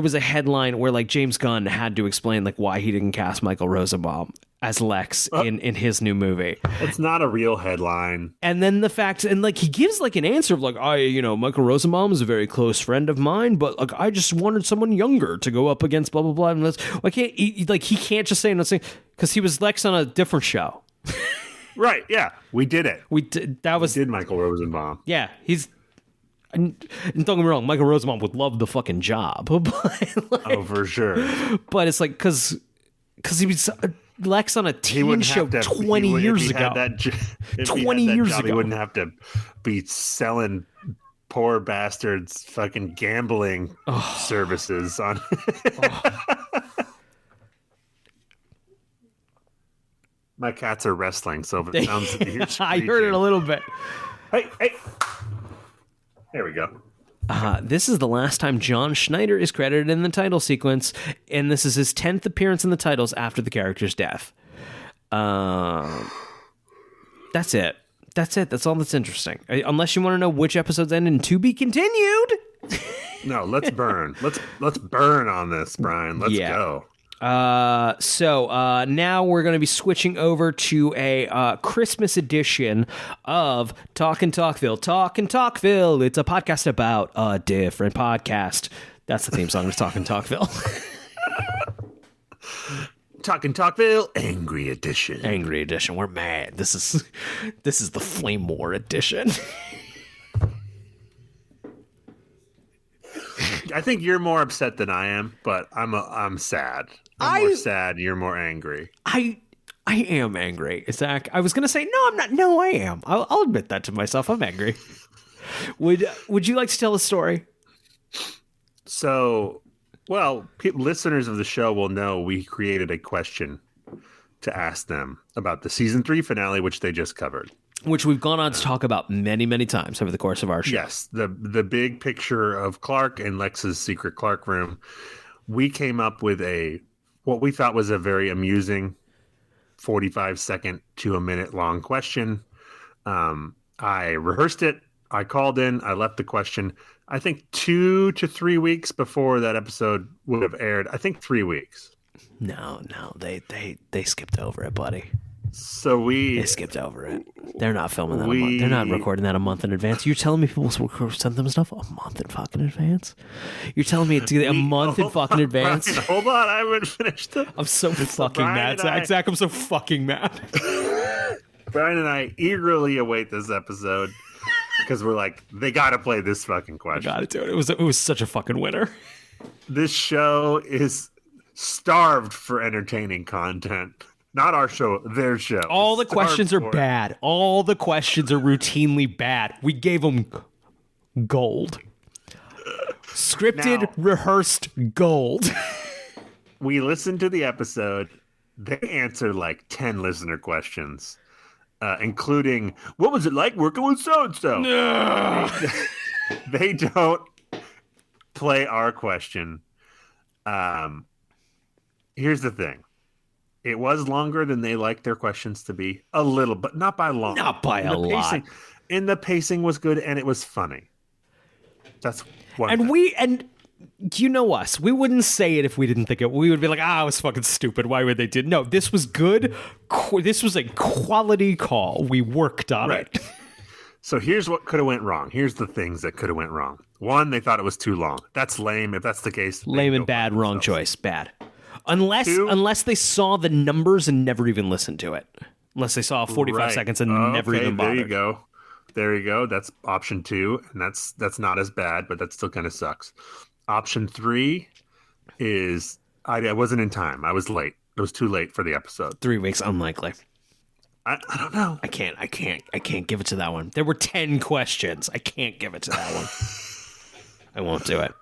was a headline where like James Gunn had to explain like why he didn't cast Michael Rosenbaum as Lex in his new movie. It's not a real headline. And then the fact, and like he gives like an answer of like, Michael Rosenbaum is a very close friend of mine, but like I just wanted someone younger to go up against blah blah blah. And why can't he can't just say nothing because he was Lex on a different show. Right? Yeah, we did it. We did Michael Rosenbaum. Yeah, he's. And don't get me wrong, Michael Rosenbaum would love the fucking job, but For sure. But it's like because he was Lex on a teen show 20 years ago. 20 years ago, he wouldn't have to be selling poor bastards fucking gambling services on. My cats are wrestling, so if it sounds I heard it a little bit. Hey. There we go. This is the last time John Schneider is credited in the title sequence, and this is his 10th appearance in the titles after the character's death. That's it. That's all that's interesting. Unless you want to know which episodes end in to be continued. No, let's burn. Let's burn on this, Brian. Let's go. So now we're going to be switching over to a Christmas edition of Talkin' Talkville. Talkin' Talkville. It's a podcast about a different podcast. That's the theme song of Talkin' Talkville. Talkin' Talkville, Angry Edition. Angry edition. We're mad. This is the Flame War edition. I think you're more upset than I am, but I'm sad. I'm more sad. You're more angry. I am angry, Zach. I was gonna say no, I'm not. No, I am. I'll admit that to myself. I'm angry. Would you like to tell a story? So, well, listeners of the show will know we created a question to ask them about the season 3 finale, which they just covered. Which we've gone on to talk about many, many times over the course of our show. Yes, the big picture of Clark and Lex's secret Clark room. We came up with what we thought was a very amusing 45-second to a minute long question. I rehearsed it. I called in. I left the question. I think 2 to 3 weeks before that episode would have aired. I think 3 weeks. No, they skipped over it, buddy. So we They skipped over it. They're not filming that. They're not recording that a month in advance. You're telling me people send them stuff a month in fucking advance? You're telling me it's a month in fucking advance? Brian, hold on, I haven't finished it. I'm so fucking mad, Zach. Zach, I'm so fucking mad. Brian and I eagerly await this episode because we're like, they got to play this fucking question. Got it, dude. It was such a fucking winner. This show is starved for entertaining content. Not our show, their show. All the questions are bad. All the questions are routinely bad. We gave them gold. Scripted, Now, rehearsed gold. we listened to the episode. They answered like 10 listener questions, including, what was it like working with so-and-so? No. They don't play our question. Here's the thing. It was longer than they like their questions to be. A little, but not by long. Not by a lot. And the pacing was good, and it was funny. That's one And thing. you know us. We wouldn't say it if we didn't think it. We would be like, it was fucking stupid. Why would they do? No, this was good. This was a quality call. We worked on it. So here's what could have went wrong. Here's the things that could have went wrong. One, they thought it was too long. That's lame. If that's the case, Lame and bad. Wrong choice. Bad. Unless they saw the numbers and never even listened to it. Unless they saw 45 seconds and never even bothered. There you go. There you go. That's option 2, and that's not as bad, but that still kind of sucks. Option 3 is I wasn't in time. I was late. It was too late for the episode. 3 weeks, unlikely. I don't know. I can't give it to that one. There were 10 questions. I can't give it to that one. I won't do it.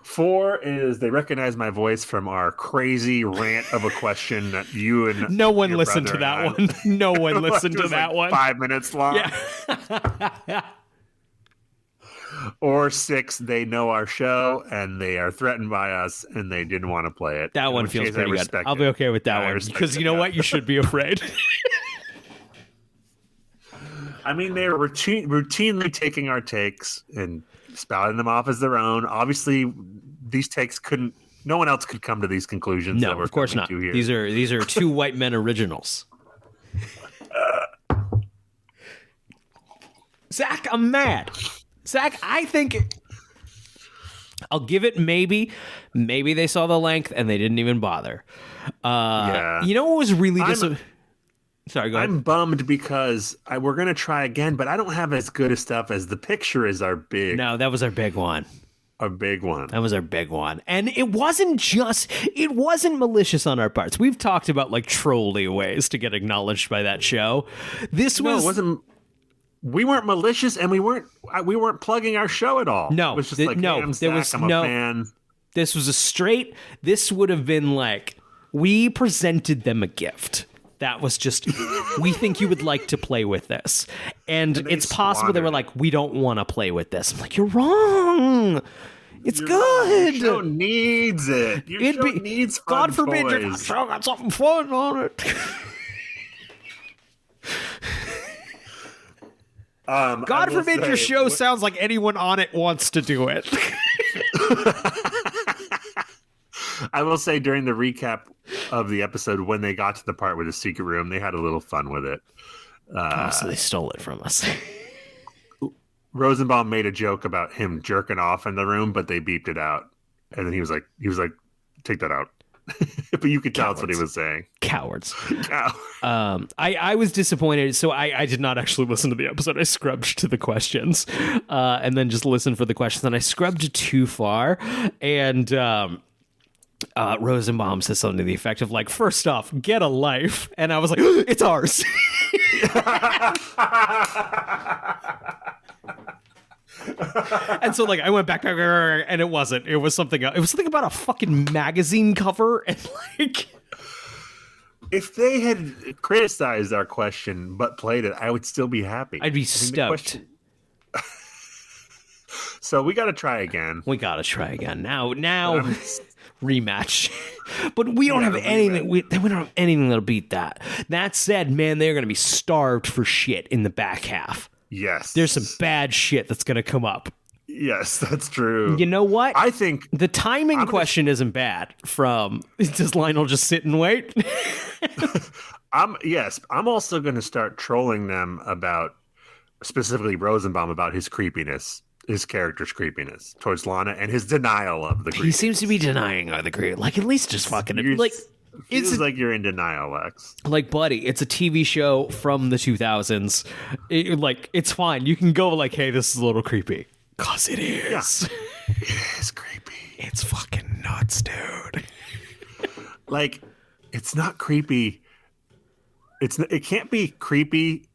4 is they recognize my voice from our crazy rant of a question that you and no one your listened to brother that and I- one. No one listened It to was that like one. 5 minutes long. Yeah. Or 6, they know our show and they are threatened by us and they didn't want to play it. That In one which feels case, I pretty good. respect I'll be it. okay with that I one respect because it, you know yeah. what? You should be afraid. I mean, they're routinely taking our takes and spouting them off as their own. Obviously, these takes no one else could come to these conclusions. No, that we're of course coming not. to here. These are 2 white men originals. Zach, I'm mad. Zach, I think I'll give it maybe they saw the length and they didn't even bother. Yeah. You know what was really Sorry, go ahead. I'm bummed because we're going to try again, but I don't have as good a stuff as the picture is our big No, that was our big one. one. That was our big one. And it wasn't malicious on our parts. We've talked about like trolley ways to get acknowledged by that show. This No, was it wasn't. We weren't malicious, and we weren't plugging our show at all. No, it was just th- like, no, hey, I'm there Zach, was I'm no- a fan. This was this would have been like, we presented them a gift. That was just, we think you would like to play with this. And they it's possible they were squandered like, we don't want to play with this. I'm like, you're wrong. It's Your good. show needs it. Your show needs fun God forbid your toys. show got something fun on it. God I will forbid your say, show sounds like anyone on it wants to do it. I will say during the recap of the episode, when they got to the part with the secret room, they had a little fun with it. So they stole it from us. Rosenbaum made a joke about him jerking off in the room, but they beeped it out. And then he was like, take that out. But you could tell that's what he was saying. Cowards. I was disappointed, so I did not actually listen to the episode. I scrubbed to the questions, and then just listened for the questions. And I scrubbed too far, and Rosenbaum says something to the effect of like, "First off, get a life," and I was like, "It's ours." And so like I went back and it wasn't. It was something else. It was something about a fucking magazine cover and like. If they had criticized our question but played it, I would still be happy. I'd be I think the stoked. question- So we got to try again. We gotta try again. Now rematch. But we don't have anything. We don't have anything that'll beat that. That said, man, they're gonna be starved for shit in the back half. Yes. There's some bad shit that's gonna come up. Yes, that's true. You know what? I think the timing question isn't bad. Does Lionel just sit and wait? I'm also going to start trolling them about, specifically Rosenbaum, about his creepiness, his character's creepiness towards Lana and his denial of the He creepiness. seems to be denying the creep. Like, at least just fucking You're- like. Feels It's like you're in denial, Lex. like, buddy, it's a TV show from the 2000s. It's fine. You can go like, hey, this is a little creepy. Cause it is. It's creepy. It's fucking nuts, dude. Like, it's not creepy. It can't be creepy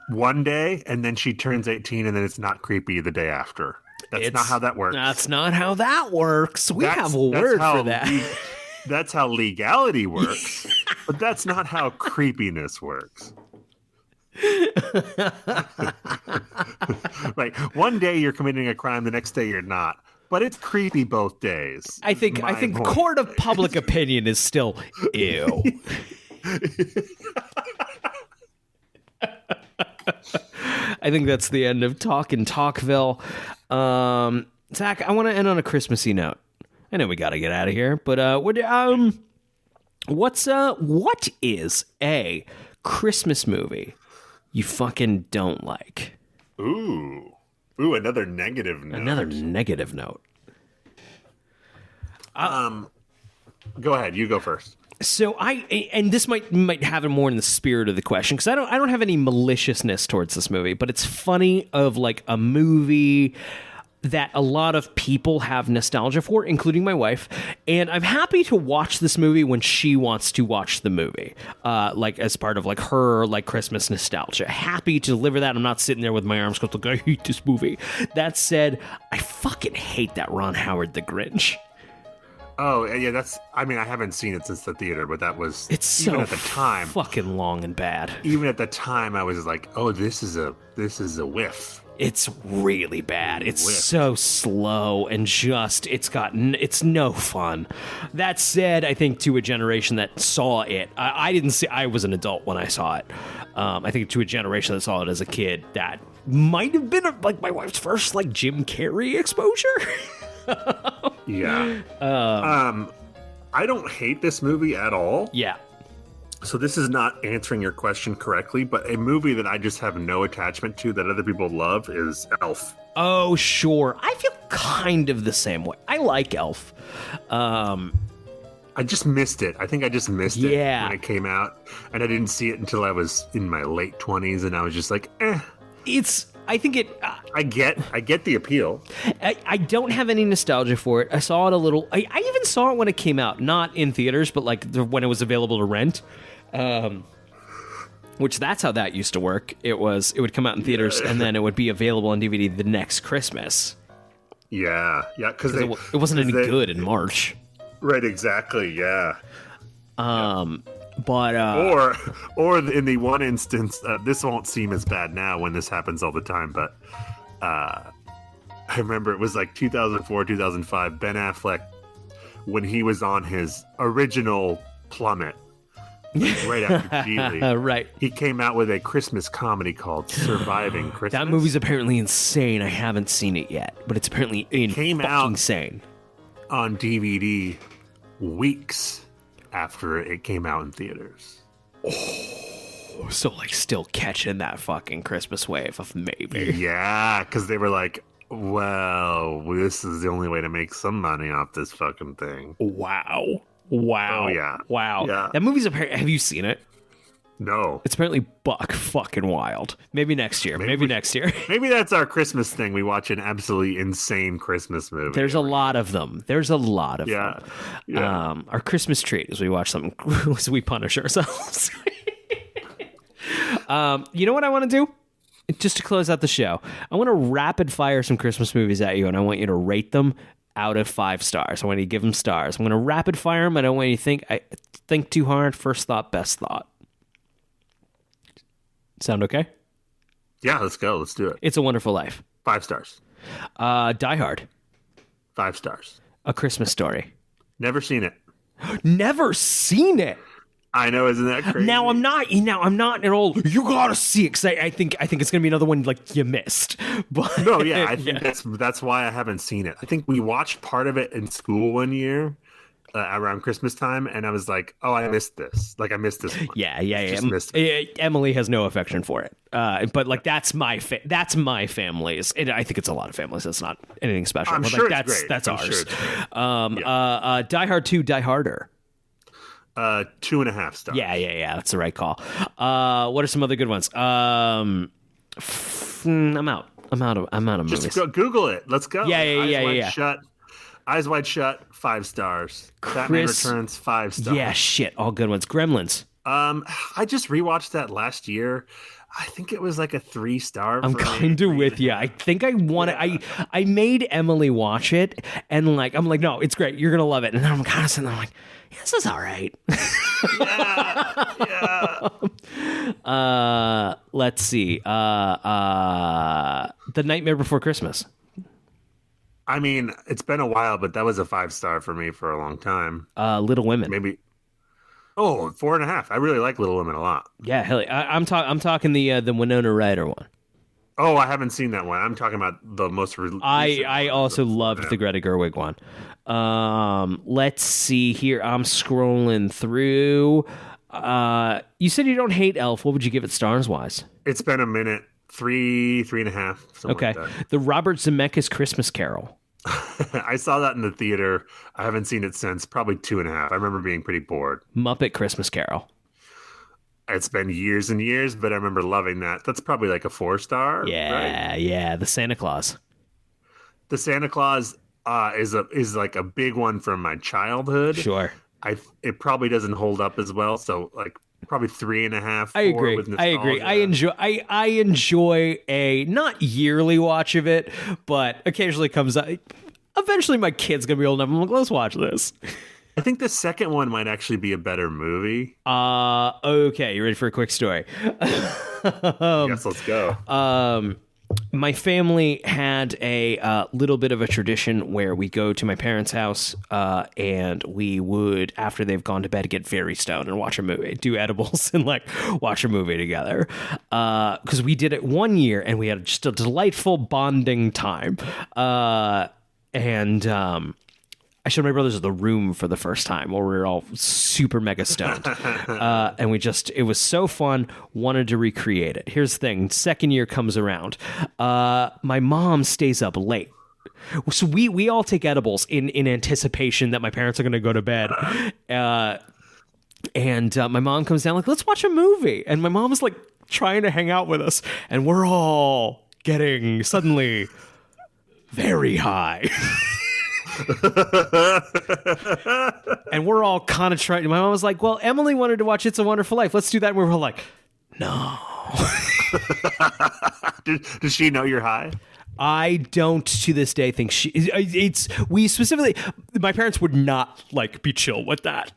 one day and then she turns 18 and then it's not creepy the day after. That's not how that works. That's not how that works. We have a That's word how for that. That's how legality works, but that's not how creepiness works. Like, one day you're committing a crime, the next day you're not. But it's creepy both days. I think point. court of public opinion is still ew. I think that's the end of Talk in Talkville. Zach, I want to end on a Christmassy note. I know we got to get out of here, but what is a Christmas movie you fucking don't like? Ooh, another negative note. Another negative note. Go ahead, you go first. So and this might have it more in the spirit of the question, because I don't have any maliciousness towards this movie, but it's funny of like a movie that a lot of people have nostalgia for, including my wife, and I'm happy to watch this movie when she wants to watch the movie, like as part of like her like Christmas nostalgia. Happy to deliver that. I'm not sitting there with my arms crossed like, I hate this movie. That said, I fucking hate that Ron Howard the Grinch. Oh yeah, I haven't seen it since the theater, but that was It's even so at the time. fucking long and bad. Even at the time, I was like, oh, this is a whiff. It's really bad. It's Whiff. so slow and just it's no fun. That said, I think to a generation that saw it, I didn't see. I was an adult when I saw it. I think to a generation that saw it as a kid, that might have been like my wife's first like Jim Carrey exposure. Yeah. I don't hate this movie at all. Yeah. So this is not answering your question correctly, but a movie that I just have no attachment to that other people love is Elf. Oh, sure. I feel kind of the same way. I like Elf. I just missed it. I think I just missed it Yeah. when it came out, and I didn't see it until I was in my late 20s, and I was just like, I think it. I get the appeal. I don't have any nostalgia for it. I saw it a little. I even saw it when it came out, not in theaters, but like when it was available to rent. Which that's how that used to work. It would come out in theaters and then it would be available on DVD the next Christmas. Yeah, because It wasn't any good in March. Right, exactly. Yeah. But Or in the one instance, this won't seem as bad now when this happens all the time, but I remember it was like 2004, 2005, Ben Affleck, when he was on his original plummet, like right after Geely, right. he came out with a Christmas comedy called Surviving Christmas. That movie's apparently insane. I haven't seen it yet, but it's apparently Came fucking out. insane. on DVD weeks after it came out in theaters. So like still catching that fucking Christmas wave of maybe. Yeah, because they were like, well, this is the only way to make some money off this fucking thing. Wow. Oh, yeah. Wow. Yeah. That movie's apparently. Have you seen it? No. It's apparently buck fucking wild. Maybe next year. Maybe next year. Maybe that's our Christmas thing. We watch an absolutely insane Christmas movie. There's a lot of them. Yeah. Yeah. Our Christmas treat is we watch something as we punish ourselves. You know what I want to do? Just to close out the show, I want to rapid fire some Christmas movies at you, and I want you to rate them out of 5 stars. I want you to give them stars. I'm going to rapid fire them. I don't want you to think too hard. First thought, best thought. Sound okay? Yeah, let's go. Let's do it. It's a Wonderful Life. 5 stars. Die Hard. 5 stars. A Christmas Story. Never seen it. Never seen it. I know, isn't that crazy? Now I'm not at all. You gotta see it because I think it's gonna be another one like you missed. But No, yeah, I think that's why I haven't seen it. I think we watched part of it in school one year, around Christmas time, and I was like, "Oh, I missed this. Like, I missed this one. Yeah. Just missed it. Emily has no affection for it, but like that's my family's. And I think it's a lot of families. That's not anything special. I'm but sure like, it's great. That's I'm ours. sure it's great. Die Hard 2, Die Harder. 2.5 stars. Yeah. That's the right call. What are some other good ones? I'm out. I'm out of movies. Just go Google it. Let's go. Yeah. Eyes Wide Shut, 5 stars. Batman Returns, 5 stars. Yeah, shit. All good ones. Gremlins. I just rewatched that last year. I think it was like a 3-star. I'm kind of with you. I think I want to. I made Emily watch it, and like I'm like, no, it's great. You're gonna love it. And then I'm kind of sitting there like, yeah, this is all right. Yeah. Let's see. The Nightmare Before Christmas. I mean, it's been a while, but that was a 5-star for me for a long time. Little Women. Maybe. Oh, 4.5. I really like Little Women a lot. Yeah, hell, I'm talking the Winona Ryder one. Oh, I haven't seen that one. I'm talking about the most recent I also loved the Greta Gerwig one. Let's see here. I'm scrolling through. You said you don't hate Elf. What would you give it stars wise? It's been a minute. 3.5. Okay. Like The Robert Zemeckis Christmas Carol. I saw that in the theater. I haven't seen it since. Probably 2.5. I remember being pretty bored. Muppet Christmas Carol. It's been years and years, but I remember loving that. That's probably like a 4-star. Yeah, right? yeah. The Santa Claus. The Santa Claus is like a big one from my childhood. Sure. It probably doesn't hold up as well. So like probably 3.5. I agree. I enjoy a not yearly watch of it, but occasionally comes out. Eventually, my kid's gonna be old enough. I'm like, let's watch this. I think the second one might actually be a better movie. Okay, you ready for a quick story? Yes, let's go. My family had a little bit of a tradition where we go to my parents' house and we would, after they've gone to bed, get very stoned and watch a movie, do edibles and like watch a movie together. Because we did it one year and we had just a delightful bonding time. I showed my brothers The Room for the first time where we were all super mega stoned. And it was so fun, wanted to recreate it. Here's the thing, second year comes around. My mom stays up late. So we all take edibles in anticipation that my parents are going to go to bed. And my mom comes down like, let's watch a movie. And my mom is like trying to hang out with us. And we're all getting suddenly very high. And we're all kind of trying. My mom was like, well, Emily wanted to watch It's a Wonderful Life. Let's do that. And we were all like, no. Does she know you're high? I don't to this day think we specifically, my parents would not like be chill with that.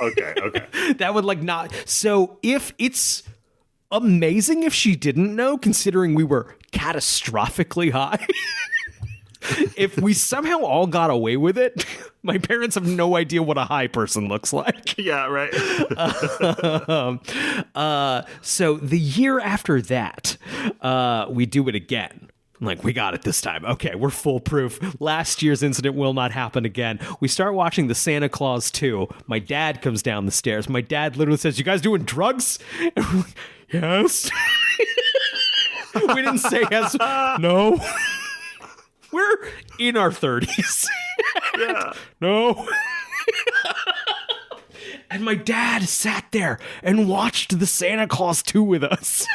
Okay. That would like not. So if it's amazing if she didn't know, considering we were catastrophically high. If we somehow all got away with it, my parents have no idea what a high person looks like. Yeah, right. So the year after that, we do it again. I'm like, we got it this time. Okay, we're foolproof. Last year's incident will not happen again. We start watching the Santa Claus 2. My dad comes down the stairs. My dad literally says, you guys doing drugs? And we're like, yes. We didn't say yes. No. We're in our 30s. Yeah. No. And my dad sat there and watched the Santa Claus 2 with us.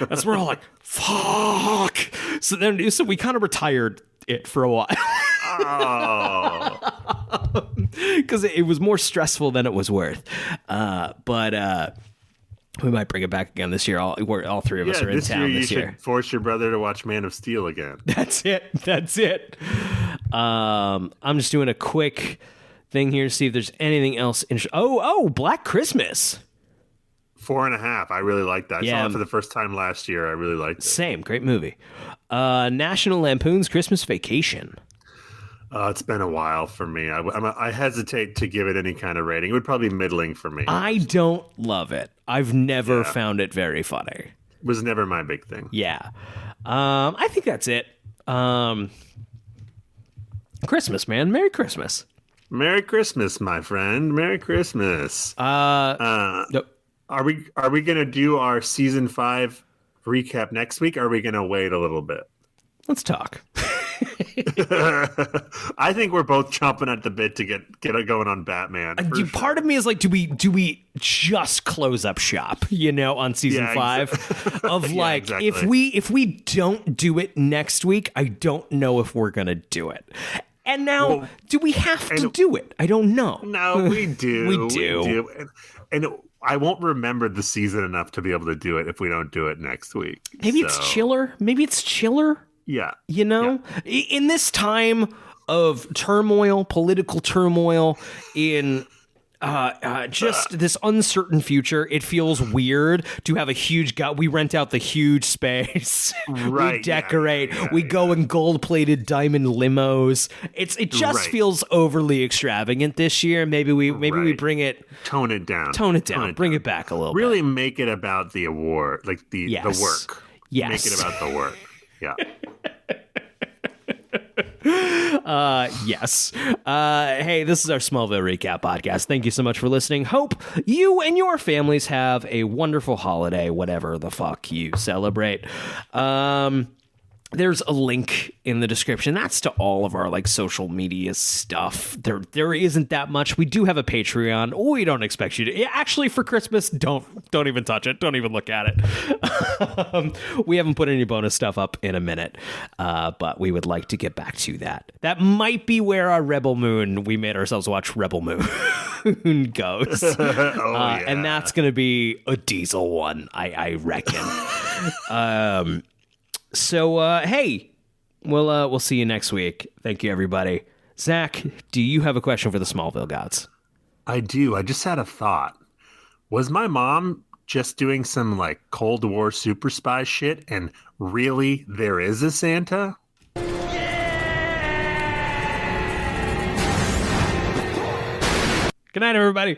That's where we're all like, fuck. So we kind of retired it for a while. Oh. Because it was more stressful than it was worth. But we might bring it back again this year. All three of us are in town this year. You should force your brother to watch Man of Steel again. That's it. I'm just doing a quick thing here to see if there's anything else. Black Christmas. 4.5. I really like that. I saw it for the first time last year. I really liked it. Same. Great movie. National Lampoon's Christmas Vacation. It's been a while for me. I hesitate to give it any kind of rating. It would probably be middling for me. I don't love it. I've never found it very funny. It was never my big thing. Yeah. I think that's it. Christmas, man. Merry Christmas. Merry Christmas, my friend. Merry Christmas. Nope. Are we gonna do our season 5 recap next week? Or are we gonna wait a little bit? Let's talk. I think we're both chomping at the bit to get it going on Batman. Part of me is like, do we just close up shop, on season 5 of like, exactly. if we don't do it next week, I don't know if we're going to do it. And now, do we have to do it? I don't know. No, we do. We do. And I won't remember the season enough to be able to do it if we don't do it next week. Maybe it's chiller. Yeah. In this time of turmoil, political turmoil, in just this uncertain future, it feels weird to have a huge we rent out the huge space. Right. We decorate. We go in gold-plated diamond limos. It just feels overly extravagant this year. Maybe we bring it, tone it down, bring it back a little bit. Really make it about the award, like the work. Yes. Make it about the work. Yeah. Yes. Hey, this is our Smallville Recap podcast. Thank you so much for listening. Hope you and your families have a wonderful holiday, whatever the fuck you celebrate. There's a link in the description. That's to all of our like social media stuff. There isn't that much. We do have a Patreon. We don't expect you to. Actually, for Christmas, don't even touch it. Don't even look at it. We haven't put any bonus stuff up in a minute, but we would like to get back to that. That might be where our Rebel Moon. We made ourselves watch Rebel Moon goes, and that's gonna be a diesel one, I reckon. So, hey, we'll see you next week. Thank you, everybody. Zach, do you have a question for the Smallville gods? I do. I just had a thought. Was my mom just doing some like Cold War super spy shit and really there is a Santa? Good night, everybody.